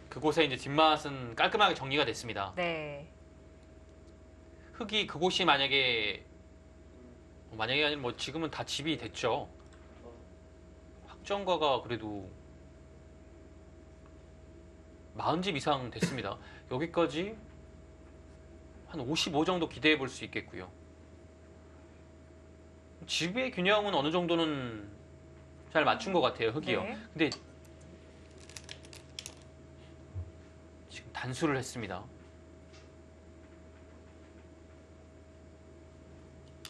그곳에 이제 뒷맛은 깔끔하게 정리가 됐습니다. 네. 흙이 그곳이 만약에 아니라 뭐 지금은 다 집이 됐죠. 확정가가 그래도 40집 이상 됐습니다. 여기까지 한 55 정도 기대해 볼 수 있겠고요. 집의 균형은 어느 정도는 잘 맞춘 것 같아요, 흙이요. 네. 근데 지금 단수를 했습니다.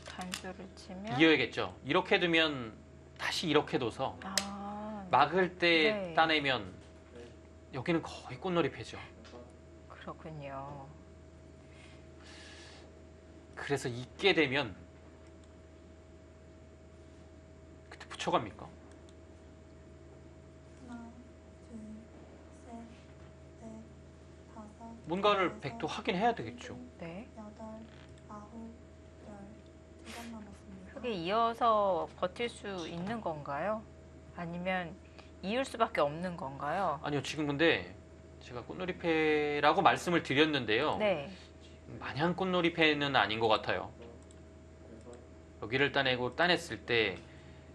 단수를 치면 이어야겠죠. 이렇게 두면 다시 이렇게 둬서 막을 때 네. 따내면 여기는 거의 꽃놀이 패죠. 그렇군요. 그래서 있게 되면 그때 붙여갑니까? 하나, 둘, 셋, 넷, 다섯, 뭔가를 여섯, 백도 하긴 해야 되겠죠. 네. 여덟, 아홉, 열. 2번 남았습니다. 흙이 이어서 버틸 수 있는 건가요? 아니면 이을 수밖에 없는 건가요? 아니요, 지금 근데 제가 꽃놀이 패라고 말씀을 드렸는데요. 네. 마냥 꽃놀이 패는 아닌 것 같아요. 여기를 따내고 따냈을 때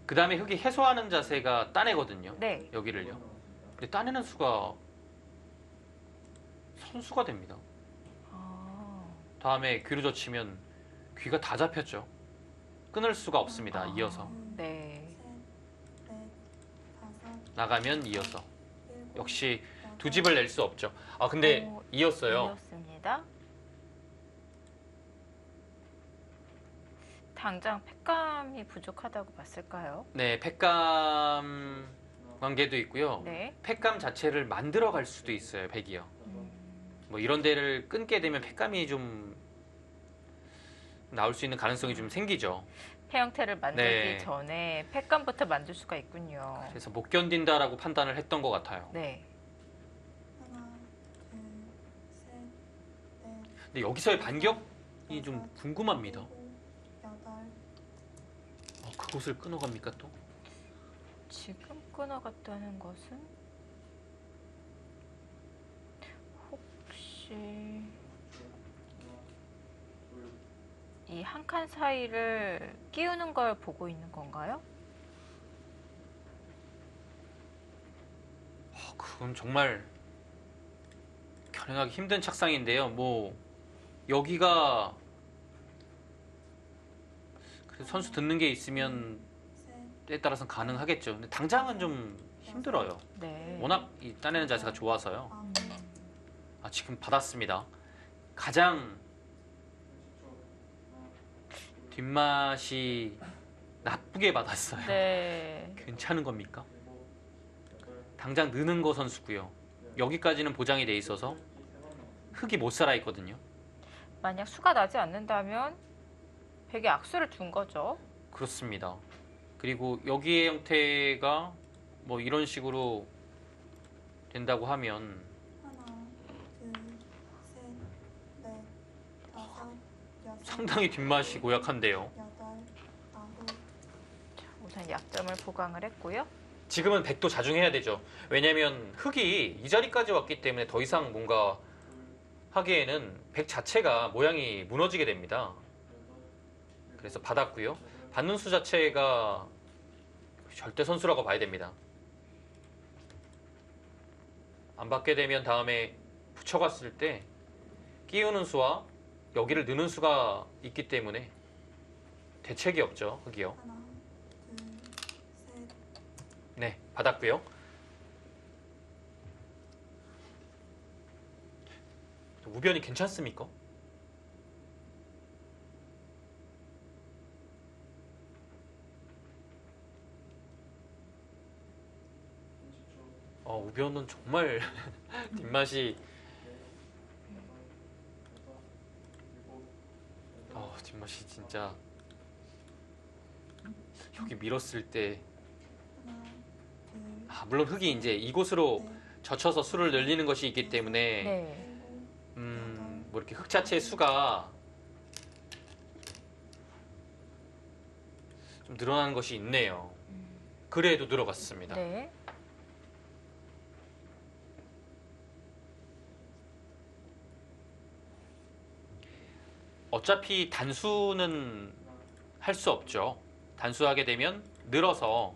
그 다음에 흙이 해소하는 자세가 따내거든요. 네. 여기를요. 근데 따내는 수가 선수가 됩니다. 아, 다음에 귀로 젖히면 귀가 다 잡혔죠. 끊을 수가 없습니다. 이어서 네. 셋, 넷, 다섯, 나가면 이어서 일곱, 역시 여덟, 두 집을 낼 수 없죠. 아 근데 오, 이었어요. 이었습니다. 당장 팩감이 부족하다고 봤을까요? 네, 팩감 관계도 있고요. 네. 팩감 자체를 만들어 갈 수도 있어요. 백이요. 뭐 이런 데를 끊게 되면 팩감이 좀 나올 수 있는 가능성이 좀 생기죠. 폐 형태를 만들기 네. 전에 팩감부터 만들 수가 있군요. 그래서 못 견딘다라고 판단을 했던 것 같아요. 네. 하나, 둘, 셋, 넷, 근데 여기서의 반격이 좀 궁금합니다. 일곱, 여덟, 그곳을 끊어갑니까 또? 지금 끊어갔다는 것은 혹시 이 한 칸 사이를 끼우는 걸 보고 있는 건가요? 그건 정말 겨냥하기 힘든 착상인데요. 뭐 여기가 그래서 선수 듣는 게 있으면 셋, 따라서는 가능하겠죠. 근데 당장은 좀 힘들어요. 네. 워낙 이 따내는 자세가 좋아서요. 아홉, 아, 지금 받았습니다. 가장 뒷맛이 나쁘게 받았어요. 네. 괜찮은 겁니까? 당장 느는 거 선수고요. 여기까지는 보장이 돼 있어서 흙이 못 살아 있거든요. 만약 수가 나지 않는다면 백에 악수를 둔 거죠. 그렇습니다. 그리고 여기의 형태가 뭐 이런 식으로 된다고 하면 하나, 둘, 셋, 넷, 다섯, 여섯, 상당히 뒷맛이 고약한데요. 여덟, 아홉, 우선 약점을 보강을 했고요. 지금은 백도 자중해야 되죠. 왜냐하면 흙이 이 자리까지 왔기 때문에 더 이상 뭔가 하기에는 백 자체가 모양이 무너지게 됩니다. 그래서 받았고요. 받는 수 자체가 절대 선수라고 봐야 됩니다. 안 받게 되면 다음에 붙여갔을 때 끼우는 수와 여기를 느는 수가 있기 때문에 대책이 없죠. 흙이요. 하나, 둘, 셋, 네, 받았고요. 우변이 괜찮습니까? 우변은 정말 뒷맛이 뒷맛이 진짜 여기 밀었을 때 하나, 둘, 물론 흙이 이제 이곳으로 넷, 젖혀서 수를 늘리는 것이 있기 때문에 네. 일곱, 뭐 이렇게 흙 자체의 수가 좀 늘어나는 것이 있네요. 그래도 들어갔습니다. 네. 어차피 단수는 할 수 없죠. 단수하게 되면 늘어서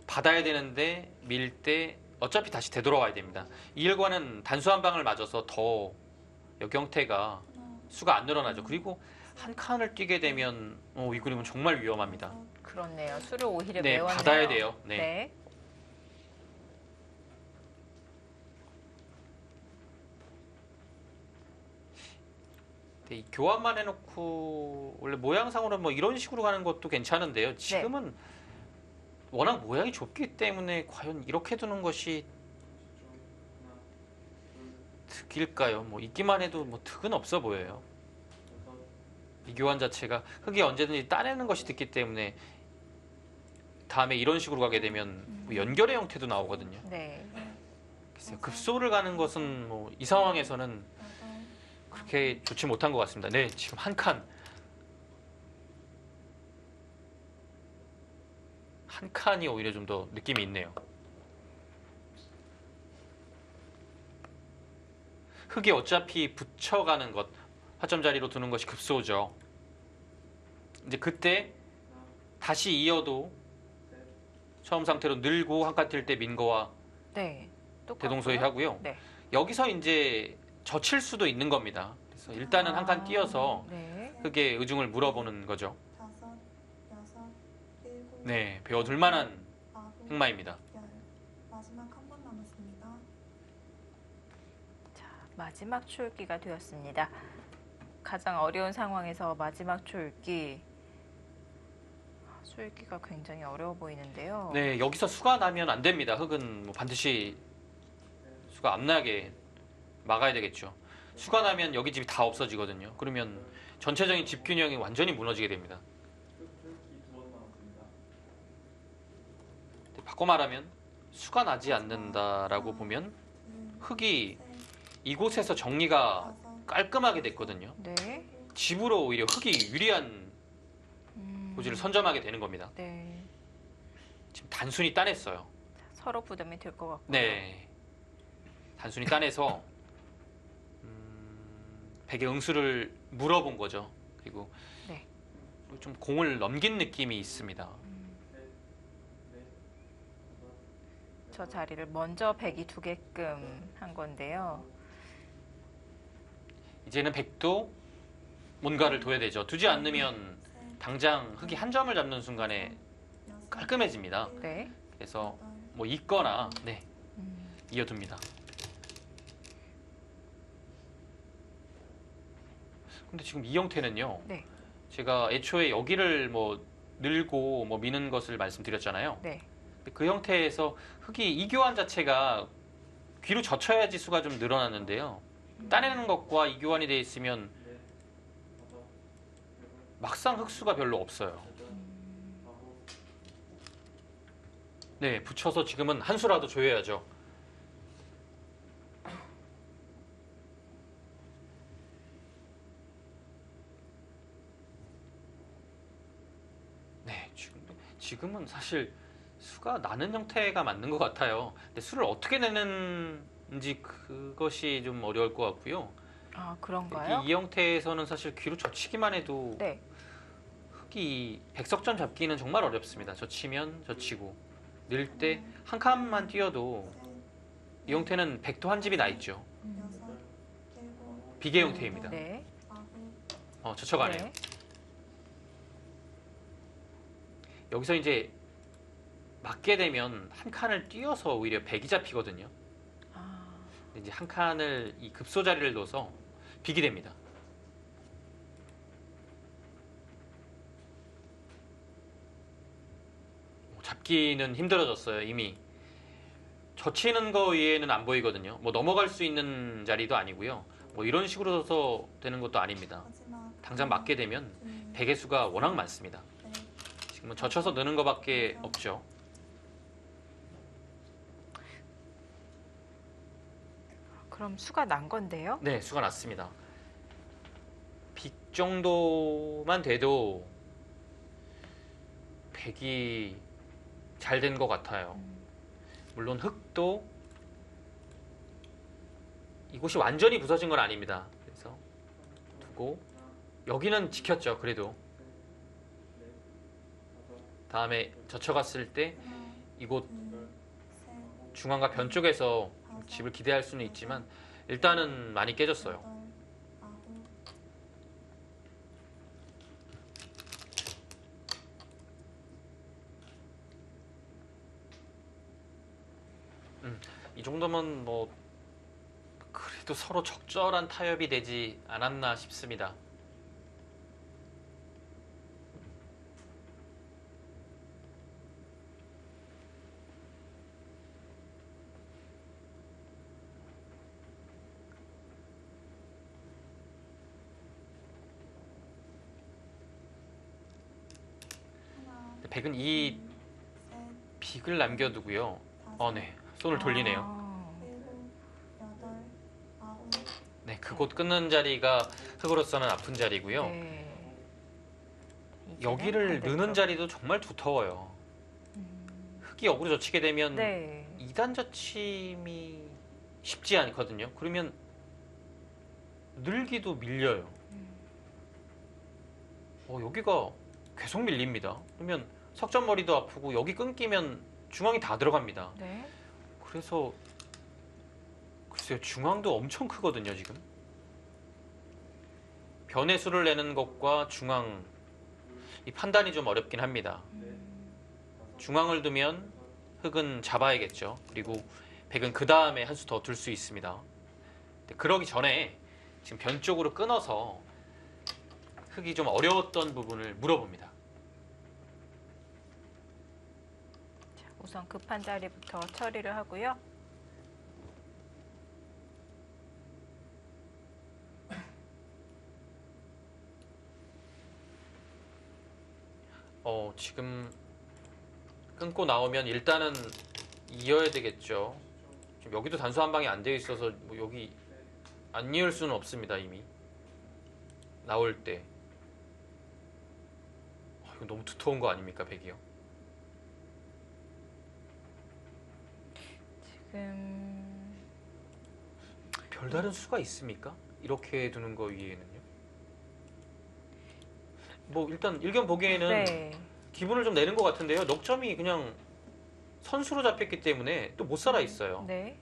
받아야 되는데 밀 때 어차피 다시 되돌아와야 됩니다. 이 일과는 단수 한 방을 맞아서 더 여기 형태가 하나, 수가 안 늘어나죠. 그리고 한 칸을 뛰게 되면 이 그림은 정말 위험합니다. 여섯, 그렇네요. 수를 오히려 네, 메웠네요. 받아야 돼요. 네. 네. 이 교환만 해놓고 원래 모양상으로 뭐 이런 식으로 가는 것도 괜찮은데요. 지금은 워낙 모양이 좁기 때문에 과연 이렇게 두는 것이 득일까요? 뭐 있기만 해도 뭐 득은 없어 보여요. 이 교환 자체가 흙이 언제든지 따내는 것이 됐기 때문에 다음에 이런 식으로 가게 되면 뭐 연결의 형태도 나오거든요. 네. 글쎄요, 급소를 가는 것은 뭐 이 상황에서는 여덟, 그렇게 좋지 못한 것 같습니다. 네, 지금 한 칸이 오히려 좀 더 느낌이 있네요. 흙이 어차피 붙여가는 것, 화점 자리로 두는 것이 급소죠. 이제 그때 다시 이어도 처음 상태로 늘고 한 칸 뛸 때 민 거와 네. 똑같고요. 대동소이하고요. 네. 여기서 이제 젖힐 수도 있는 겁니다. 그래서 일단은 한 칸 띄어서 네. 흙의 의중을 물어보는 거죠. 다섯, 여섯, 일곱, 네, 배워둘 만한 아홉, 흑마입니다. 열. 마지막 한 번 남았습니다. 마지막 초읽기가 되었습니다. 가장 어려운 상황에서 마지막 초읽기. 초읽기가 굉장히 어려워 보이는데요. 네, 여기서 수가 나면 안 됩니다. 흙은 뭐 반드시 수가 안 나게 막아야 되겠죠. 수가 나면 여기 집이 다 없어지거든요. 그러면 전체적인 집 균형이 완전히 무너지게 됩니다. 바꿔 말하면 수가 나지 않는다라고 보면 둘, 흙이 셋, 이곳에서 정리가 다섯, 깔끔하게 됐거든요. 네. 집으로 오히려 흙이 유리한 고지를 선점하게 되는 겁니다. 네. 지금 단순히 따냈어요. 서로 부담이 될 것 같고요. 네. 단순히 따내서 백의 응수를 물어본 거죠. 그리고 네. 좀 공을 넘긴 느낌이 있습니다. 저 자리를 먼저 백이 두게끔 한 건데요. 이제는 백도 뭔가를 둬야 되죠. 두지 않으면 셋, 당장 흙이 한 점을 잡는 순간에 여섯, 깔끔해집니다. 네. 그래서 뭐 있거나 네, 이어둡니다. 근데 지금 이 형태는요. 네. 제가 애초에 여기를 뭐 늘고 뭐 미는 것을 말씀드렸잖아요. 네. 근데 그 형태에서 흙이 이교환 자체가 귀로 젖혀야지 수가 좀 늘어났는데요. 따내는 것과 이교환이 돼 있으면 막상 흙수가 별로 없어요. 네, 붙여서 지금은 한 수라도 조여야죠. 네, 지금은 사실 수가 나는 형태가 맞는 것 같아요. 근데 수를 어떻게 내는지 그것이 좀 어려울 것 같고요. 아, 그런가요? 이 형태에서는 사실 귀로 젖히기만 해도 네. 흙이 백석점 잡기는 정말 어렵습니다. 젖히면 젖히고 늘 때 한 칸만 띄어도 이 형태는 백도 한 집이 나 있죠. 비계 형태입니다. 네. 젖혀가네요. 네. 여기서 이제 맞게 되면 한 칸을 띄어서 오히려 백이 잡히거든요. 아, 근데 이제 한 칸을 이 급소 자리를 넣어서 비기 됩니다. 잡기는 힘들어졌어요. 이미 젖히는 거 외에는 안 보이거든요. 뭐 넘어갈 수 있는 자리도 아니고요. 뭐 이런 식으로 서 되는 것도 아닙니다. 당장 맞게 되면 백의 수가 워낙 많습니다. 지금은 젖혀서 넣는 것밖에 없죠. 그럼 수가 난 건데요? 네, 수가 났습니다. 빅 정도만 돼도 백이 잘 된 것 같아요. 물론 흙도 이곳이 완전히 부서진 건 아닙니다. 그래서 두고 여기는 지켰죠. 그래도 다음에 젖혀갔을 때 이곳 중앙과 변 쪽에서 집을 기대할 수는 있지만 일단은 많이 깨졌어요. 이 정도면 뭐 그래도 서로 적절한 타협이 되지 않았나 싶습니다. 백은 이 빅을 남겨두고요. 네. 손을 돌리네요. 네, 그곳 끊는 자리가 흙으로서는 아픈 자리고요. 네. 여기를 넣는 자리도 정말 두터워요. 흙이 역으로 젖히게 되면 네. 2단 젖힘이 쉽지 않거든요. 그러면 늘기도 밀려요. 여기가 계속 밀립니다. 그러면 석전머리도 아프고 여기 끊기면 중앙이 다 들어갑니다. 네. 그래서 글쎄요, 중앙도 엄청 크거든요. 지금 변의 수를 내는 것과 중앙 이 판단이 좀 어렵긴 합니다. 중앙을 두면 흙은 잡아야겠죠. 그리고 백은 그 다음에 한 수 더 둘 수 있습니다. 그러기 전에 지금 변 쪽으로 끊어서 흙이 좀 어려웠던 부분을 물어봅니다. 우선 급한 자리부터 처리를 하고요. 지금 끊고 나오면 일단은 이어야 되겠죠. 지금 여기도 단수 한 방이 안 되어 있어서 뭐 여기 안 이을 수는 없습니다. 이미 나올 때 이거 너무 두터운 거 아닙니까, 백이요? 지금 별다른 수가 있습니까? 이렇게 두는 거 위에는요? 뭐 일단 일견 보기에는 네. 기분을 좀 내는 것 같은데요. 넉점이 그냥 선수로 잡혔기 때문에 또 못 살아 있어요. 네.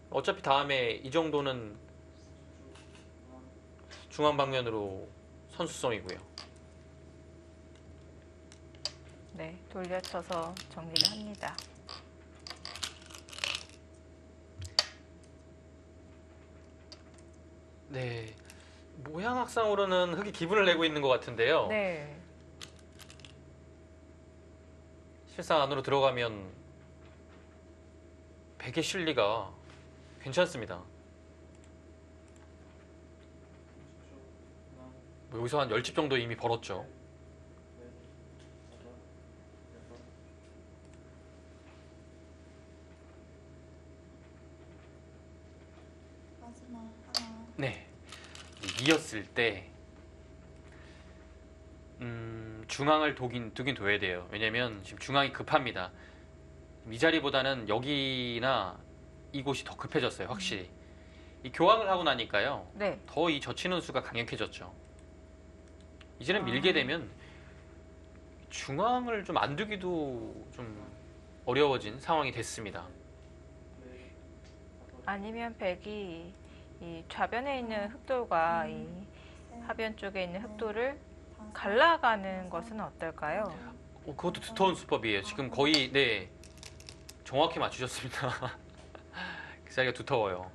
어차피 다음에 이 정도는 중앙 방면으로 선수성이고요. 네, 돌려쳐서 정리를 합니다. 네. 모양학상으로는 흙이 기분을 내고 있는 것 같은데요. 네. 실상 안으로 들어가면 백의 실리가 괜찮습니다. 뭐 여기서 한 10집 정도 이미 벌었죠. 마지막 하나, 네. 이었을 때 중앙을 두긴 둬야 돼요. 왜냐면 지금 중앙이 급합니다. 이 자리보다는 여기나 이곳이 더 급해졌어요. 확실히. 이 교환을 하고 나니까요. 네. 더 이 젖히는 수가 강력해졌죠. 이제는 아. 밀게 되면 중앙을 좀 안 두기도 좀 어려워진 상황이 됐습니다. 아니면 백이 이 좌변에 있는 흑돌과 이 셋, 하변 쪽에 있는 흑돌을 다섯, 갈라가는 것은 어떨까요? 그것도 두터운 수법이에요. 지금 거의 네 정확히 맞추셨습니다. 그 자리가 두터워요.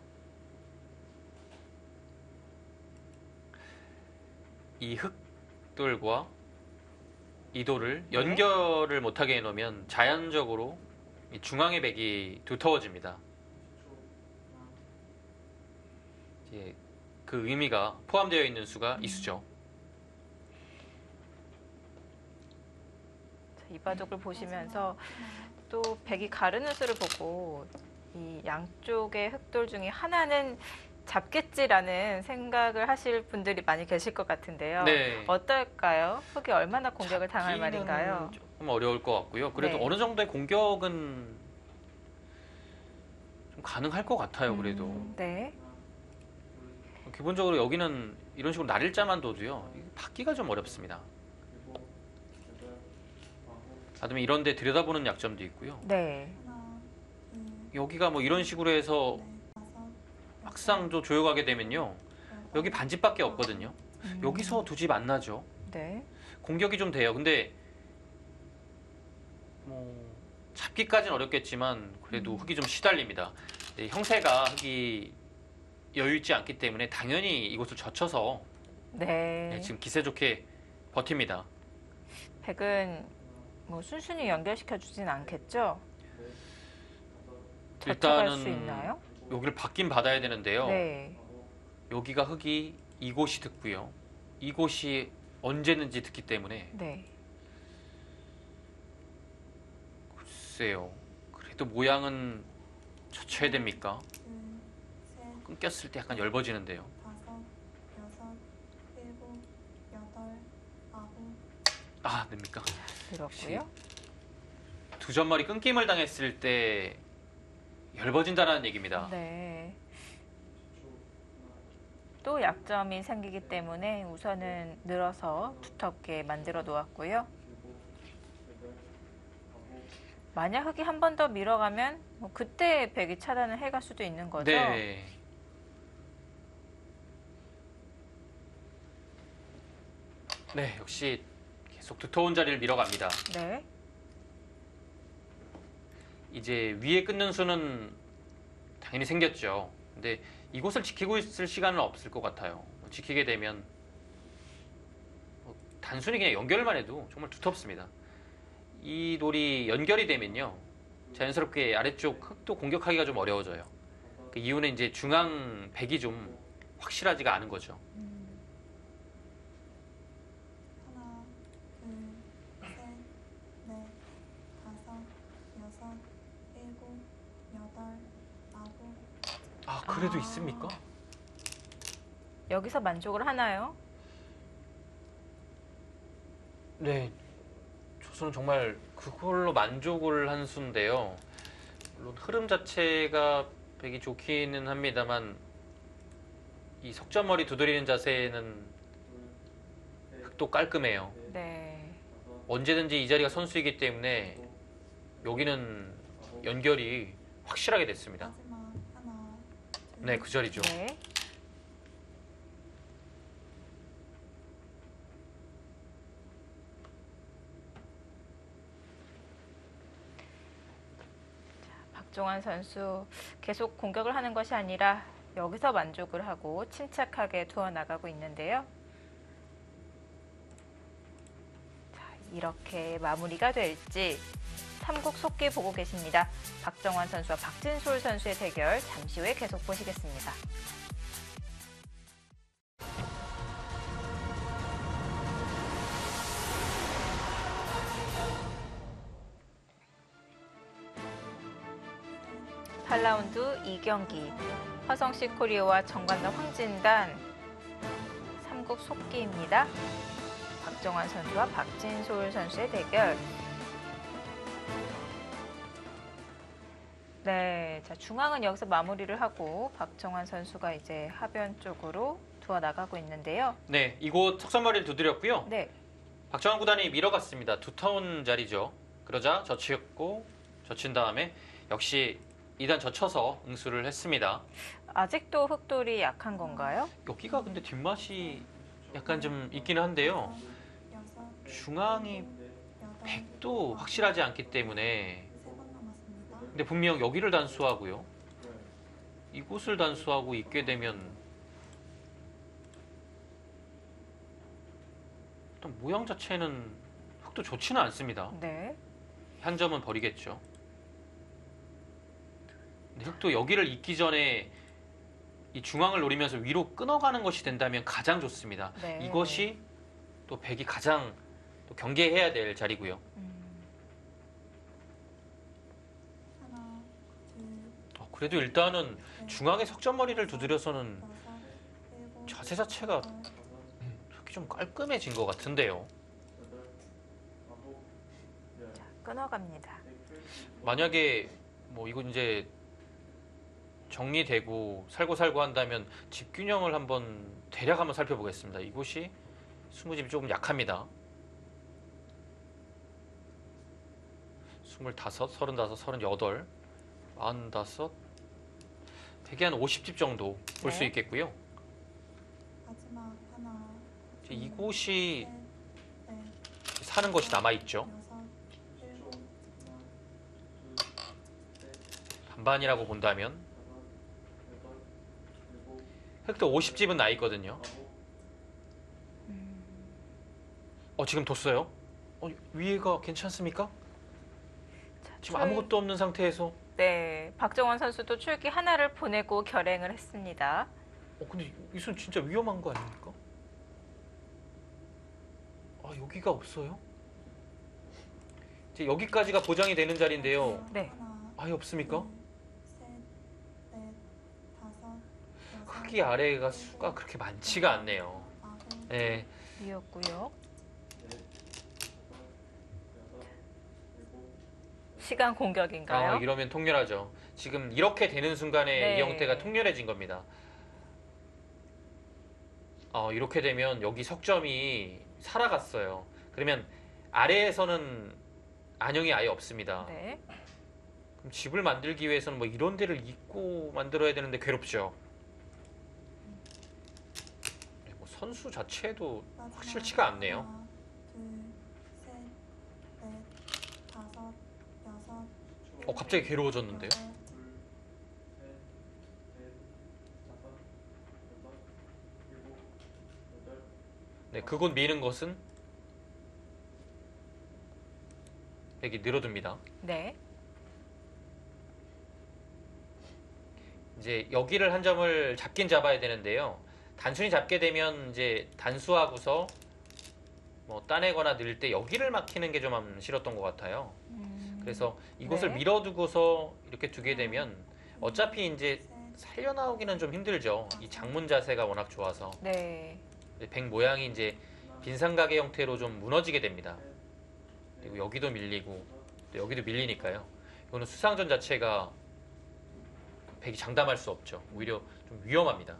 이 흑돌과 이 돌을 네. 연결을 못하게 해놓으면 자연적으로 이 중앙의 백이 두터워집니다. 이제 그 의미가 포함되어 있는 수가 이 수죠. 자, 이 바둑을 보시면서 하나, 또 백이 가르는 수를 보고 이 양쪽의 흑돌 중에 하나는 잡겠지라는 생각을 하실 분들이 많이 계실 것 같은데요. 네. 어떨까요? 흑이 얼마나 공격을 당할 잡기는 말인가요? 조금 어려울 것 같고요. 그래도 네. 어느 정도의 공격은 좀 가능할 것 같아요. 그래도 네. 기본적으로 여기는 이런 식으로 날일자만 둬도요. 이게 받기가 좀 어렵습니다. 아니면 이런 데 들여다보는 약점도 있고요. 네. 하나, 둘, 여기가 뭐 이런 식으로 해서 넷, 다섯, 막상 조여가게 되면요. 여덟, 여기 반집밖에 없거든요. 여기서 두 집 안 나죠. 네. 공격이 좀 돼요. 근데 뭐 잡기까지는 어렵겠지만 그래도 흙이 좀 시달립니다. 네, 형세가 흙이 여유 있지 않기 때문에 당연히 이곳을 젖혀서 네. 네, 지금 기세 좋게 버팁니다. 백은 뭐 순순히 연결시켜 주진 않겠죠? 젖혀갈 수 있나요? 여기를 받긴 받아야 되는데요. 네. 여기가 흙이 이곳이 듣고요. 이곳이 언제든지 듣기 때문에 네. 글쎄요. 그래도 모양은 젖혀야 됩니까? 둘, 셋, 끊겼을 때 약간 엷어지는데요. 다섯, 여섯, 일곱, 여덟, 아홉, 아, 됩니까? 들었고요. 두 점머리 끊김을 당했을 때 엷어진다는 얘기입니다. 네. 또 약점이 생기기 때문에 우선은 늘어서 두텁게 만들어 놓았고요. 만약 흙이 한 번 더 밀어가면 뭐 그때 백이 차단을 해갈 수도 있는 거죠. 네. 네, 역시 계속 두터운 자리를 밀어갑니다. 네. 이제 위에 끊는 수는 당연히 생겼죠. 근데 이곳을 지키고 있을 시간은 없을 것 같아요. 지키게 되면 단순히 그냥 연결만 해도 정말 두텁습니다. 이 돌이 연결이 되면요. 자연스럽게 아래쪽 흙도 공격하기가 좀 어려워져요. 그 이유는 이제 중앙 백이 좀 확실하지가 않은 거죠. 하나, 둘, 셋, 넷, 다섯, 여섯, 일곱, 여덟, 아홉, 아, 그래도 아. 있습니까? 여기서 만족을 하나요? 네. 저는 정말 그걸로 만족을 한 수인데요. 물론 흐름 자체가 백이 좋기는 합니다만 이 석점머리 두드리는 자세는 흙도 깔끔해요. 네. 언제든지 이 자리가 선수이기 때문에 여기는 연결이 확실하게 됐습니다. 마지막 하나, 둘, 네, 그 자리죠. 네. 박종환 선수 계속 공격을 하는 것이 아니라 여기서 만족을 하고 침착하게 두어 나가고 있는데요. 자, 이렇게 마무리가 될지 삼국 속기 보고 계십니다. 박정환 선수와 박진솔 선수의 대결 잠시 후에 계속 보시겠습니다. 팔라운드 2경기 화성시 코리아와 정관단 황진단 삼국 속기입니다. 박정환 선수와 박진솔 선수의 대결. 네, 자 중앙은 여기서 마무리를 하고 박정환 선수가 이제 하변 쪽으로 두어 나가고 있는데요. 네, 이곳 석선머리를 두드렸고요. 네, 박정환 구단이 밀어갔습니다. 두터운 자리죠. 그러자 젖히고 젖힌 다음에 역시 2단 젖혀서 응수를 했습니다. 아직도 흑돌이 약한 건가요? 여기가 근데 뒷맛이 약간 좀 있기는 한데요. 여섯, 중앙이 여덟, 100도 확실하지 않기 때문에 세 번 남았습니다. 근데 분명 여기를 단수하고요. 이곳을 단수하고 있게 되면 일단 모양 자체는 흙도 좋지는 않습니다. 네, 한 점은 버리겠죠. 근데 흙도 여기를 잇기 전에 이 중앙을 노리면서 위로 끊어가는 것이 된다면 가장 좋습니다. 네. 이것이 또 백이 가장 또 경계해야 될 자리고요. 하나, 둘, 그래도 일단은 중앙에 석점머리를 두드려서는 여섯, 일곱, 자세 자체가 여덟, 흙이 좀 깔끔해진 것 같은데요. 끊어갑니다. 만약에 뭐 이거 이제 정리되고 살고살고 한다면 집균형을 한번 대략 한번 살펴보겠습니다. 이곳이 스무집이 조금 약합니다. 25, 35, 38, 45, 대개 한 50집 정도 볼 수 네. 있겠고요. 마지막 하나, 이제 이곳이 셋, 넷, 사는 것이 남아있죠. 여섯, 일곱, 반반이라고 본다면 흙도 50집은 나 있거든요. 지금 뒀어요? 위에가 괜찮습니까? 지금 아무것도 없는 상태에서 네, 박정환 선수도 출기 하나를 보내고 결행을 했습니다. 근데 이 손 진짜 위험한 거 아닙니까? 여기가 없어요? 이제 여기까지가 보장이 되는 자리인데요. 네. 하나, 아예 없습니까? 셋, 넷, 다섯, 여섯, 흙이 아래가 수가 그렇게 많지가 않네요. 아홉, 네, 이었고요. 시간 공격인가요? 이러면 통렬하죠. 지금 이렇게 되는 순간에 네. 이 형태가 통렬해진 겁니다. 이렇게 되면 여기 석점이 살아갔어요. 그러면 아래에서는 안형이 아예 없습니다. 네. 그럼 집을 만들기 위해서는 뭐 이런 데를 잇고 만들어야 되는데 괴롭죠. 뭐 선수 자체도 마지막 확실치가 않네요. 하나, 둘, 셋, 넷, 다섯, 여섯, 갑자기 괴로워졌는데요. 여덟, 네, 그곳 미는 것은 백이 늘어듭니다. 네. 이제 여기를 한 점을 잡긴 잡아야 되는데요. 단순히 잡게 되면 이제 단수하고서 뭐 따내거나 늘 때 여기를 막히는 게 좀 싫었던 것 같아요. 그래서 이곳을 네. 밀어두고서 이렇게 두게 되면 어차피 이제 셋, 살려나오기는 좀 힘들죠. 이 장문 자세가 워낙 좋아서. 네. 백 모양이 이제 빈삼각의 형태로 좀 무너지게 됩니다. 그리고 여기도 밀리고 또 여기도 밀리니까요. 이거는 수상전 자체가 백이 장담할 수 없죠. 오히려 좀 위험합니다.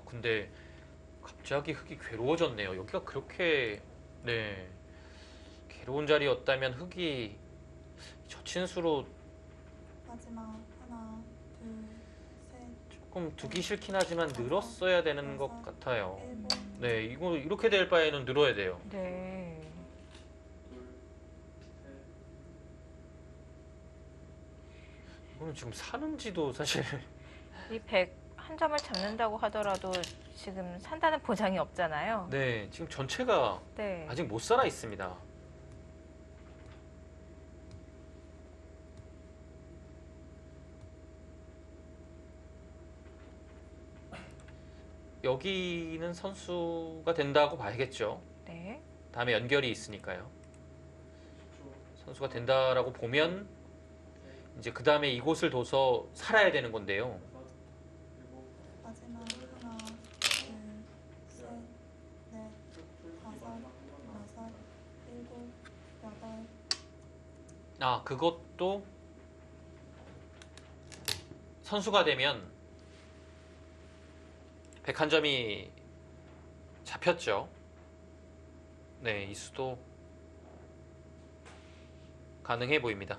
근데 갑자기 흙이 괴로워졌네요. 여기가 그렇게 괴로운 자리였다면 흙이 젖힌 수로 마지막 하나, 둘, 셋, 조금 두기 싫긴 하지만 늘었어야 되는 것 같아요. 일곱, 네, 이거 이렇게 될 바에는 늘어야 돼요. 네. 이거는 지금 사는지도 사실 이 100 한 점을 잡는다고 하더라도 지금 산다는 보장이 없잖아요. 네, 지금 전체가 네. 아직 못 살아 있습니다. 여기는 선수가 된다고 봐야겠죠. 네. 다음에 연결이 있으니까요. 선수가 된다라고 보면 이제 그 다음에 이곳을 둬서 살아야 되는 건데요. 마지막 하나, 둘, 셋, 넷, 다섯, 여섯, 일곱, 여덟. 아, 그것도 선수가 되면 101점이 잡혔죠. 네, 이 수도 가능해 보입니다.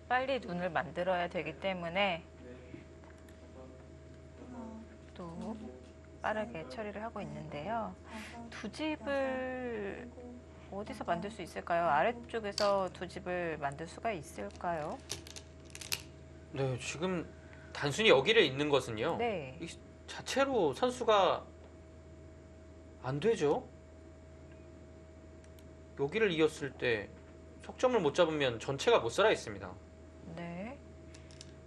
빨리 눈을 만들어야 되기 때문에 하나, 또 빠르게 처리를 하고 있는데요. 다섯, 두 집을 일곱, 어디서 만들 수 있을까요? 아래쪽에서 두 집을 만들 수가 있을까요? 네, 지금 단순히 여기를 잇는 것은요. 네. 이 자체로 선수가 안 되죠. 여기를 이었을 때 석점을 못 잡으면 전체가 못 살아 있습니다. 네.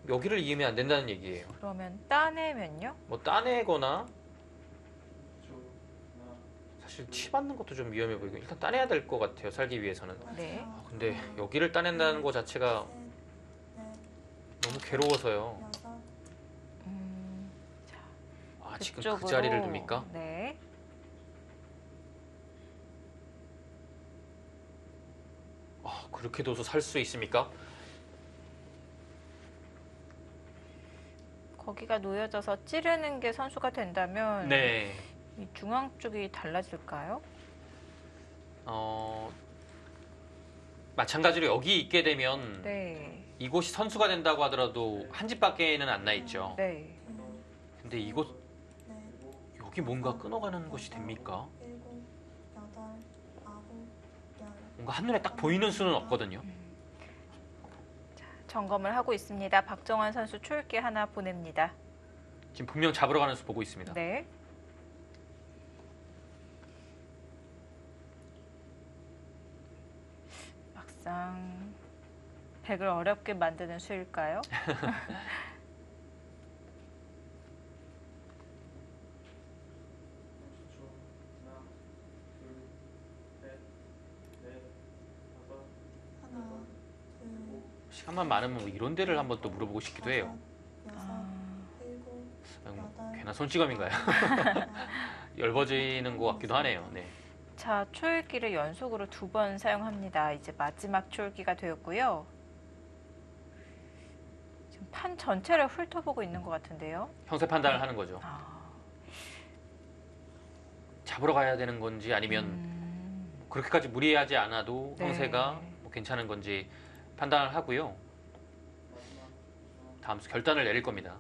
여기를 이으면 안 된다는 얘기예요. 그러면 따내면요? 뭐 따내거나 사실 치 받는 것도 좀 위험해 보이고 일단 따내야 될 것 같아요. 살기 위해서는. 네. 아, 근데 여기를 따낸다는 것 자체가 셋, 넷, 너무 괴로워서요. 여섯. 자, 아, 지금 그 그쪽으로. 자리를 둡니까? 네. 아, 그렇게 둬서 살 수 있습니까? 거기가 놓여져서 찌르는 게 선수가 된다면 네. 이 중앙 쪽이 달라질까요? 마찬가지로 여기 있게 되면 네. 이곳이 선수가 된다고 하더라도 한 집 밖에는 안 나 있죠. 네. 근데 이곳 넷, 여기 뭔가 끊어가는 것이 됩니까? 일곱, 여덟, 아홉, 열. 뭔가 한눈에 딱 보이는 수는 없거든요. 점검을 하고 있습니다. 박정환 선수 초읽기 하나 보냅니다. 지금 분명 잡으러 가는 수 보고 있습니다. 네. 막상 100을 어렵게 만드는 수일까요? 하나, 둘, 시간만 많으면 뭐 이런 데를 한번 또 물어보고 싶기도 해요. 다섯, 여섯, 아, 일곱, 아이고, 여덟. 괜한 손찌검인가요? 열버지는 것 같기도 하네요. 네. 자, 초읽기를 연속으로 2번 사용합니다. 이제 마지막 초읽기가 되었고요. 지금 판 전체를 훑어보고 있는 것 같은데요. 형세 판단을 하는 거죠. 아, 잡으러 가야 되는 건지 아니면 그렇게까지 무리하지 않아도 네. 형세가 뭐 괜찮은 건지 판단을 하고요. 다음 수 결단을 내릴 겁니다.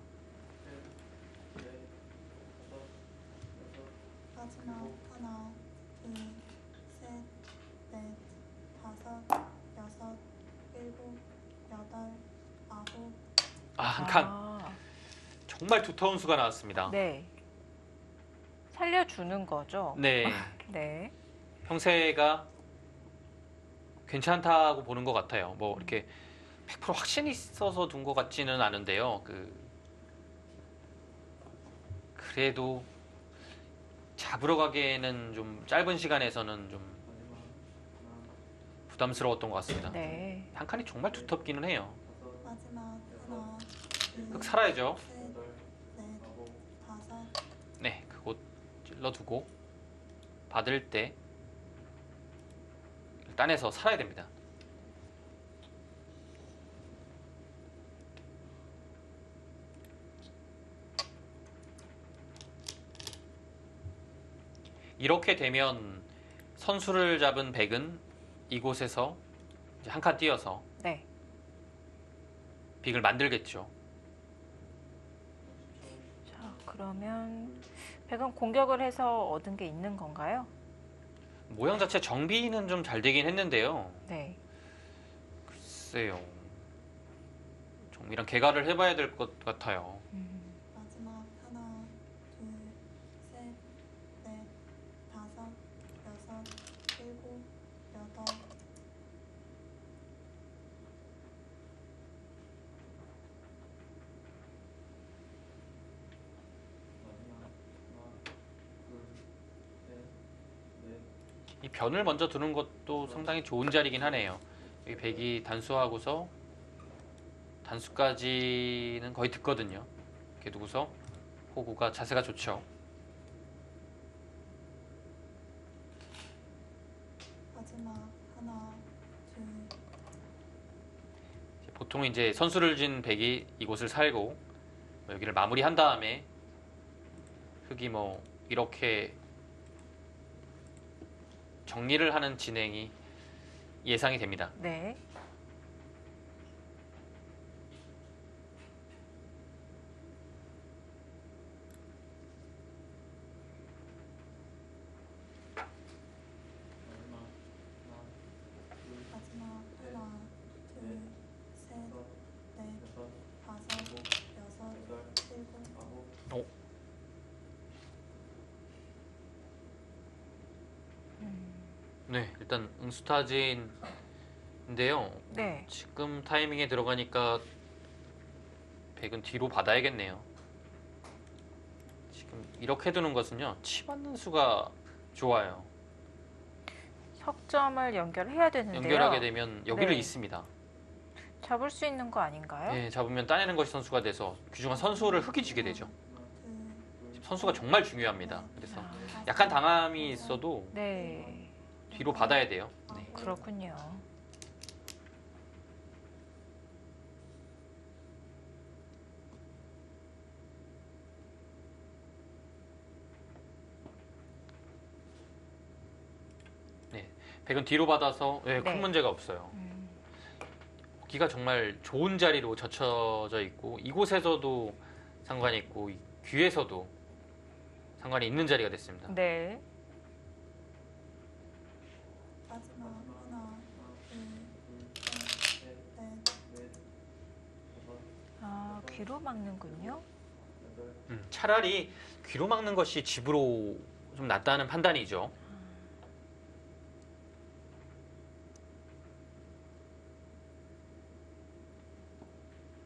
마지막 하나, 둘, 셋, 넷, 다섯, 여섯, 일곱, 여덟, 아홉. 아, 한 칸. 아, 정말 두터운 수가 나왔습니다. 네. 살려주는 거죠. 네. 네. 형세가 괜찮다고 보는 것 같아요. 뭐 이렇게 100% 확신이 있어서 둔 것 같지는 않은데요. 그래도 잡으러 가기에는 좀 짧은 시간에서는 좀 부담스러웠던 것 같습니다. 네. 한 칸이 정말 두텁기는 해요. 마지막 하나, 둘, 흙 살아야죠. 셋, 넷, 다섯. 네, 그곳 찔러두고 받을 때 따내서 살아야 됩니다. 이렇게 되면 선수를 잡은 백은 이곳에서 한 칸 띄어서 네. 빅을 만들겠죠. 자, 그러면 백은 공격을 해서 얻은 게 있는 건가요? 모양 자체 정비는 좀 잘 되긴 했는데요. 네. 글쎄요. 정비랑 개가를 해봐야 될 것 같아요. 마지막 하나, 둘, 셋, 넷, 다섯, 여섯, 일곱, 여덟, 이 변을 먼저 두는 것도 상당히 좋은 자리긴 하네요. 여기 백이 단수하고서 단수까지는 거의 듣거든요. 이렇게 두고서 호구가 자세가 좋죠. 마지막 하나, 둘, 보통 이제 선수를 진 백이 이곳을 살고 여기를 마무리한 다음에 흑이 뭐 이렇게 정리를 하는 진행이 예상이 됩니다. 네. 마지막 하나, 둘, 셋, 넷, 다섯, 여섯, 일곱, 네, 일단 응수타진인데요. 네. 지금 타이밍에 들어가니까 백은 뒤로 받아야겠네요. 지금 이렇게 두는 것은요, 치 받는 수가 좋아요. 석점을 연결해야 되는데요. 연결하게 되면 여기를 네. 잇습니다. 잡을 수 있는 거 아닌가요? 네, 잡으면 따내는 것이 선수가 돼서 귀중한 선수를 흑이 쥐게 되죠. 둘, 선수가 정말 중요합니다. 그래서 아, 약간 당함이 있어도 네. 뒤로 받아야 돼요. 네. 그렇군요. 백은 뒤로 받아서 큰 네. 문제가 없어요. 기가 정말 좋은 자리로 젖혀져 있고 이곳에서도 상관이 있고 이 귀에서도 상관이 있는 자리가 됐습니다. 네. 마지막 하나, 둘, 셋, 넷, 아, 귀로 막는군요. 차라리 귀로 막는 것이 집으로 좀 낫다는 판단이죠.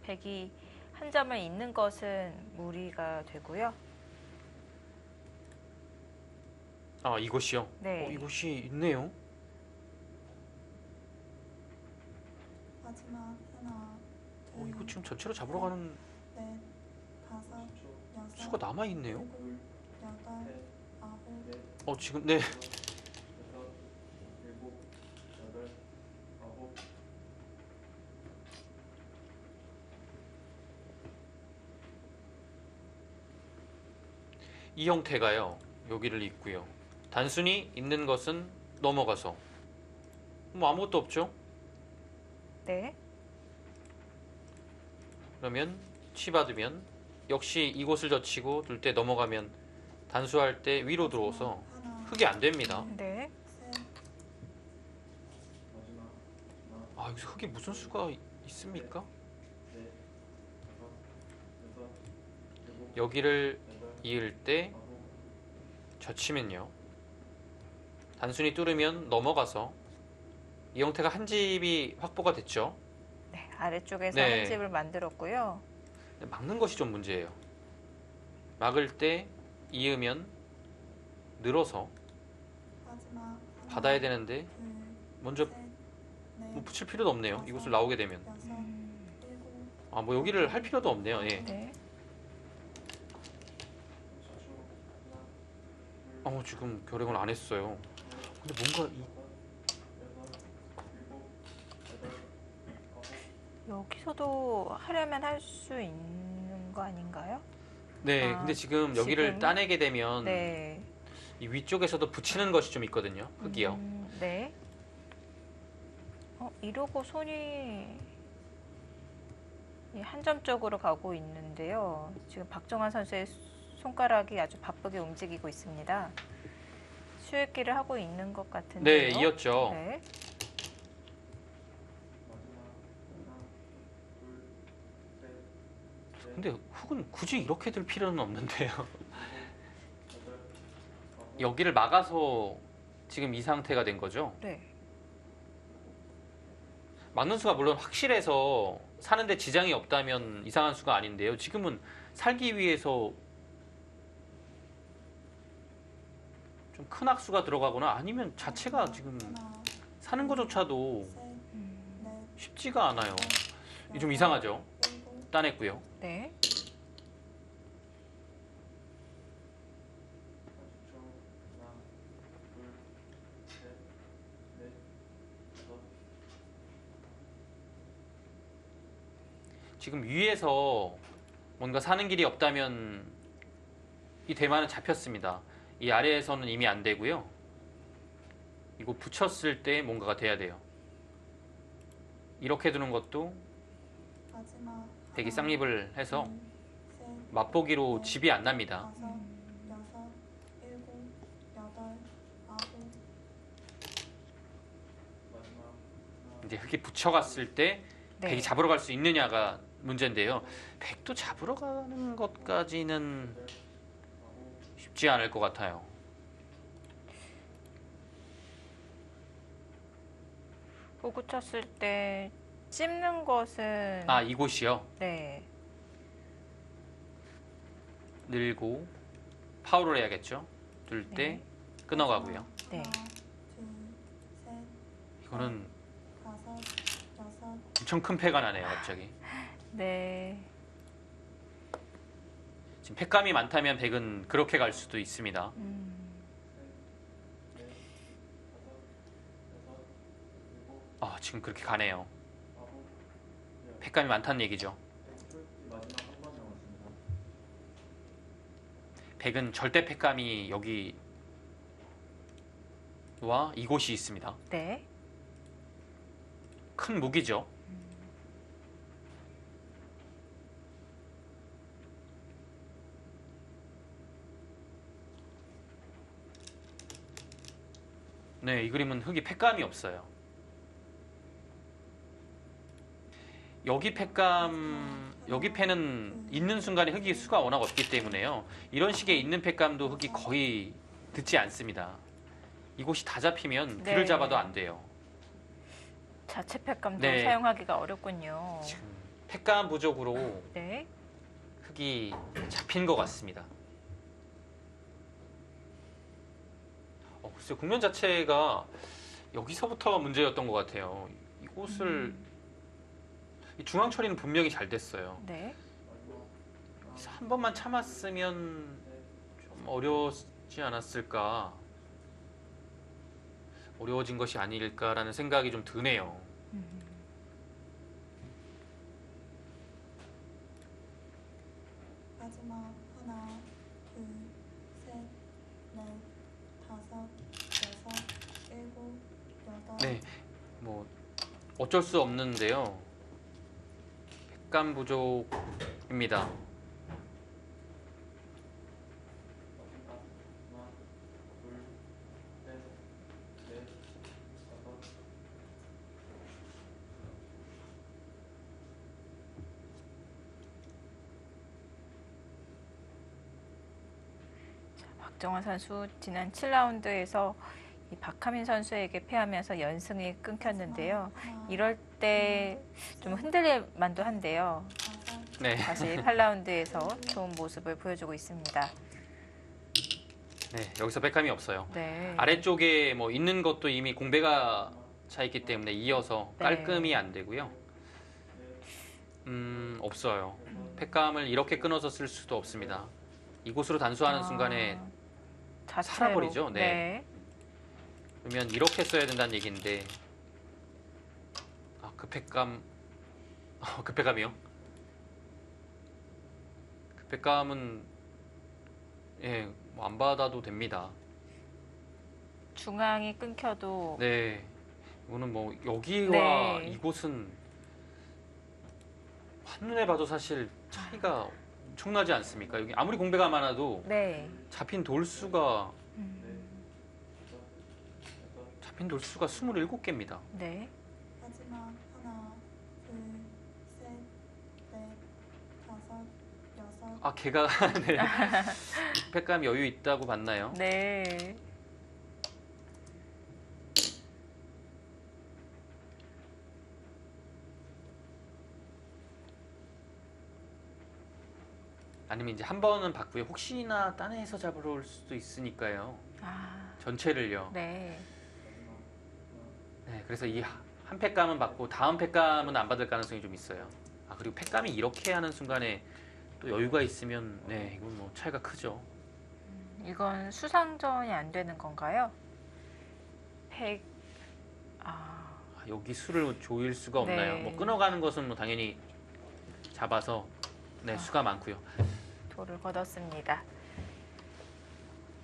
백이 한 점을 잇는 것은 무리가 되고요. 아, 이곳이요? 네. 이곳이 있네요. 마지막 하나, 둘, 이거 지금 전체로 잡으러 가는 넷, 다섯, 여섯, 수가 남아 있네요. 일곱, 여덟, 아홉, 지금 네. 이 형태가요. 여기를 잇고요. 단순히 있는 것은 넘어가서 뭐 아무것도 없죠. 네. 그러면 치 받으면 역시 이곳을 젖히고 둘 때 넘어가면 단수할 때 위로 들어오서 하나, 흑이 안 됩니다. 네. 셋, 여기서 흑이 무슨 수가 있습니까? 여기를 이을 때 젖히면요. 단순히 뚫으면 넘어가서 이 형태가 한 집이 확보가 됐죠. 네. 아래쪽에서 네. 한 집을 만들었고요. 근데 막는 것이 좀 문제예요. 막을 때 이으면 늘어서 마지막 하나, 받아야 되는데 둘, 먼저 셋, 넷, 뭐 붙일 필요도 없네요. 이곳을 나오게 되면 여섯, 일곱, 뭐 여기를 할 필요도 없네요. 예. 네. 지금 결행을 안 했어요. 근데 뭔가 여기서도 하려면 할 수 있는 거 아닌가요? 네, 근데 지금 여기를 지금? 따내게 되면 네. 이 위쪽에서도 붙이는 것이 좀 있거든요. 흑이요. 네. 이러고 손이 한 점 쪽으로 가고 있는데요. 지금 박정환 선수의 손가락이 아주 바쁘게 움직이고 있습니다. 수읽기를 하고 있는 것 네, 같은데요. 이었죠. 네. 근데 훅은 굳이 이렇게 들 필요는 없는데요. 여기를 막아서 지금 이 상태가 된 거죠. 네. 막는 수가 물론 확실해서 사는데 지장이 없다면 이상한 수가 아닌데요. 지금은 살기 위해서 좀 큰 악수가 들어가거나 아니면 자체가 지금 하나, 사는 것조차도 셋, 음, 넷, 쉽지가 않아요. 다섯, 좀 이상하죠. 일곱, 따냈고요. 네. 지금 위에서 뭔가 사는 길이 없다면 이 대만은 잡혔습니다. 이 아래에서는 이미 안 되고요. 이거 붙였을 때 뭔가가 돼야 돼요. 이렇게 두는 것도 마지막 백이 하나, 쌍립을 해서 둘, 셋, 맛보기로 집이 안 납니다. 다섯, 여섯, 일곱, 여덟, 아홉, 이제 흙이 붙여갔을 때 네. 백이 잡으러 갈 수 있느냐가 문제인데요. 백도 잡으러 가는 것까지는 쉽지 않을 것 같아요. 호구 쳤을 때 찝는 것은 아, 이곳이요. 네. 늘고 파울을 해야겠죠. 둘 때 네. 끊어가고요. 네. 하나, 둘, 셋, 이거는 다섯, 여섯, 엄청 큰 패가 나네요, 갑자기. 네. 지금 팩감이 많다면 백은 그렇게 갈 수도 있습니다. 아, 지금 그렇게 가네요. 팩감이 많다는 얘기죠. 백은 절대 팩감이 여기와 이곳이 있습니다. 네. 큰 무기죠. 네, 이 그림은 흙이 팩감이 없어요. 여기 팩감, 여기 패는 있는 순간에 흙이 수가 워낙 없기 때문에요. 이런 식의 있는 팩감도 흙이 거의 듣지 않습니다. 이곳이 다 잡히면 네. 귀를 잡아도 안 돼요. 자체 팩감도 네. 사용하기가 어렵군요. 지금 팩감 부족으로 네. 흙이 잡힌 것 같습니다. 글쎄 국면 자체가 여기서부터 문제였던 것 같아요. 이곳을 이 중앙 처리는 분명히 잘 됐어요. 네. 그래서 한 번만 참았으면 좀 어려웠지 않았을까, 어려워진 것이 아닐까라는 생각이 좀 드네요. 마지막 하나, 둘, 셋, 넷, 다섯, 여섯, 일곱, 여덟, 네, 뭐 어쩔 수 없는데요. 팩감 부족입니다. 박정환 선수 지난 7라운드에서 이 박하민 선수에게 패하면서 연승이 끊겼는데요. 하나, 이럴 때 좀 흔들릴 만도 한데요. 다섯, 네, 다시 8라운드에서 좋은 모습을 보여주고 있습니다. 네, 여기서 팩감이 없어요. 네. 아래쪽에 뭐 있는 것도 이미 공배가 차 있기 때문에 이어서 네. 깔끔이 안 되고요. 없어요. 팩감을 이렇게 끊어서 쓸 수도 없습니다. 이곳으로 단수하는 순간에 자체로. 살아버리죠. 네. 네. 그러면 이렇게 써야 된다는 얘기인데, 그 팩감, 그 팩감이요? 그 팩감은 예, 뭐 안 받아도 됩니다. 중앙이 끊겨도 네, 이거는 뭐 여기와 네. 이곳은 한눈에 봐도 사실 차이가 엄청나지 않습니까? 여기 아무리 공배가 많아도 네. 잡힌 돌수가 음, 27개입니다. 네. 마지막 하나, 둘, 셋, 넷, 다섯, 여섯, 아, 걔가 네. 팩감 여유 있다고 봤나요? 네. 아니면 이제 한 번은 받고요. 혹시나 딴에서 잡으러 올 수도 있으니까요. 아, 전체를요. 네. 네, 그래서 이 한 팩감은 받고 다음 팩감은 안 받을 가능성이 좀 있어요. 아, 그리고 팩감이 이렇게 하는 순간에 또 여유가 있으면 네, 이건 뭐 차이가 크죠. 이건 수상전이 안 되는 건가요? 백, 아, 아, 여기 수를 조일 수가 없나요? 네. 뭐 끊어가는 것은 뭐 당연히 잡아서 네, 수가 많고요. 돌을 걷었습니다.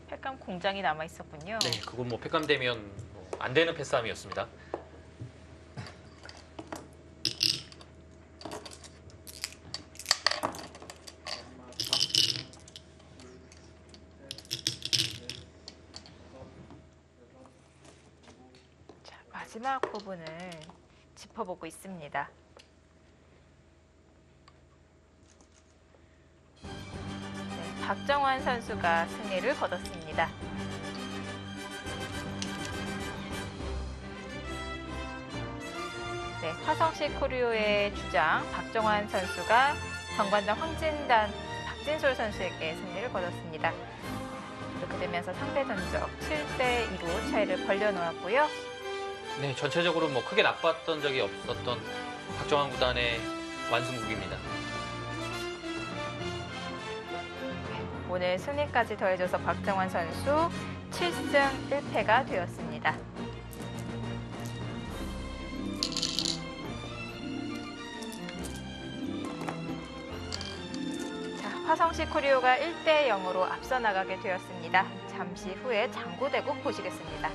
횟감 공장이 남아 있었군요. 네, 그건 뭐 팩감 되면 뭐 안 되는 패싸움이었습니다. 자, 마지막 부분을 짚어보고 있습니다. 네, 박정환 선수가 승리를 거뒀습니다. 네, 화성시 코리오의 주장 박정환 선수가 정관장 황진단 박진솔 선수에게 승리를 거뒀습니다. 이렇게 되면서 상대 전적 7대 2로 차이를 벌려놓았고요. 네, 전체적으로 뭐 크게 나빴던 적이 없었던 박정환 구단의 완승국입니다. 오늘 승리까지 더해져서 박정환 선수 7승 1패가 되었습니다. 자, 화성시 코리오가 1대 0으로 앞서 나가게 되었습니다. 잠시 후에 장구대국 보시겠습니다.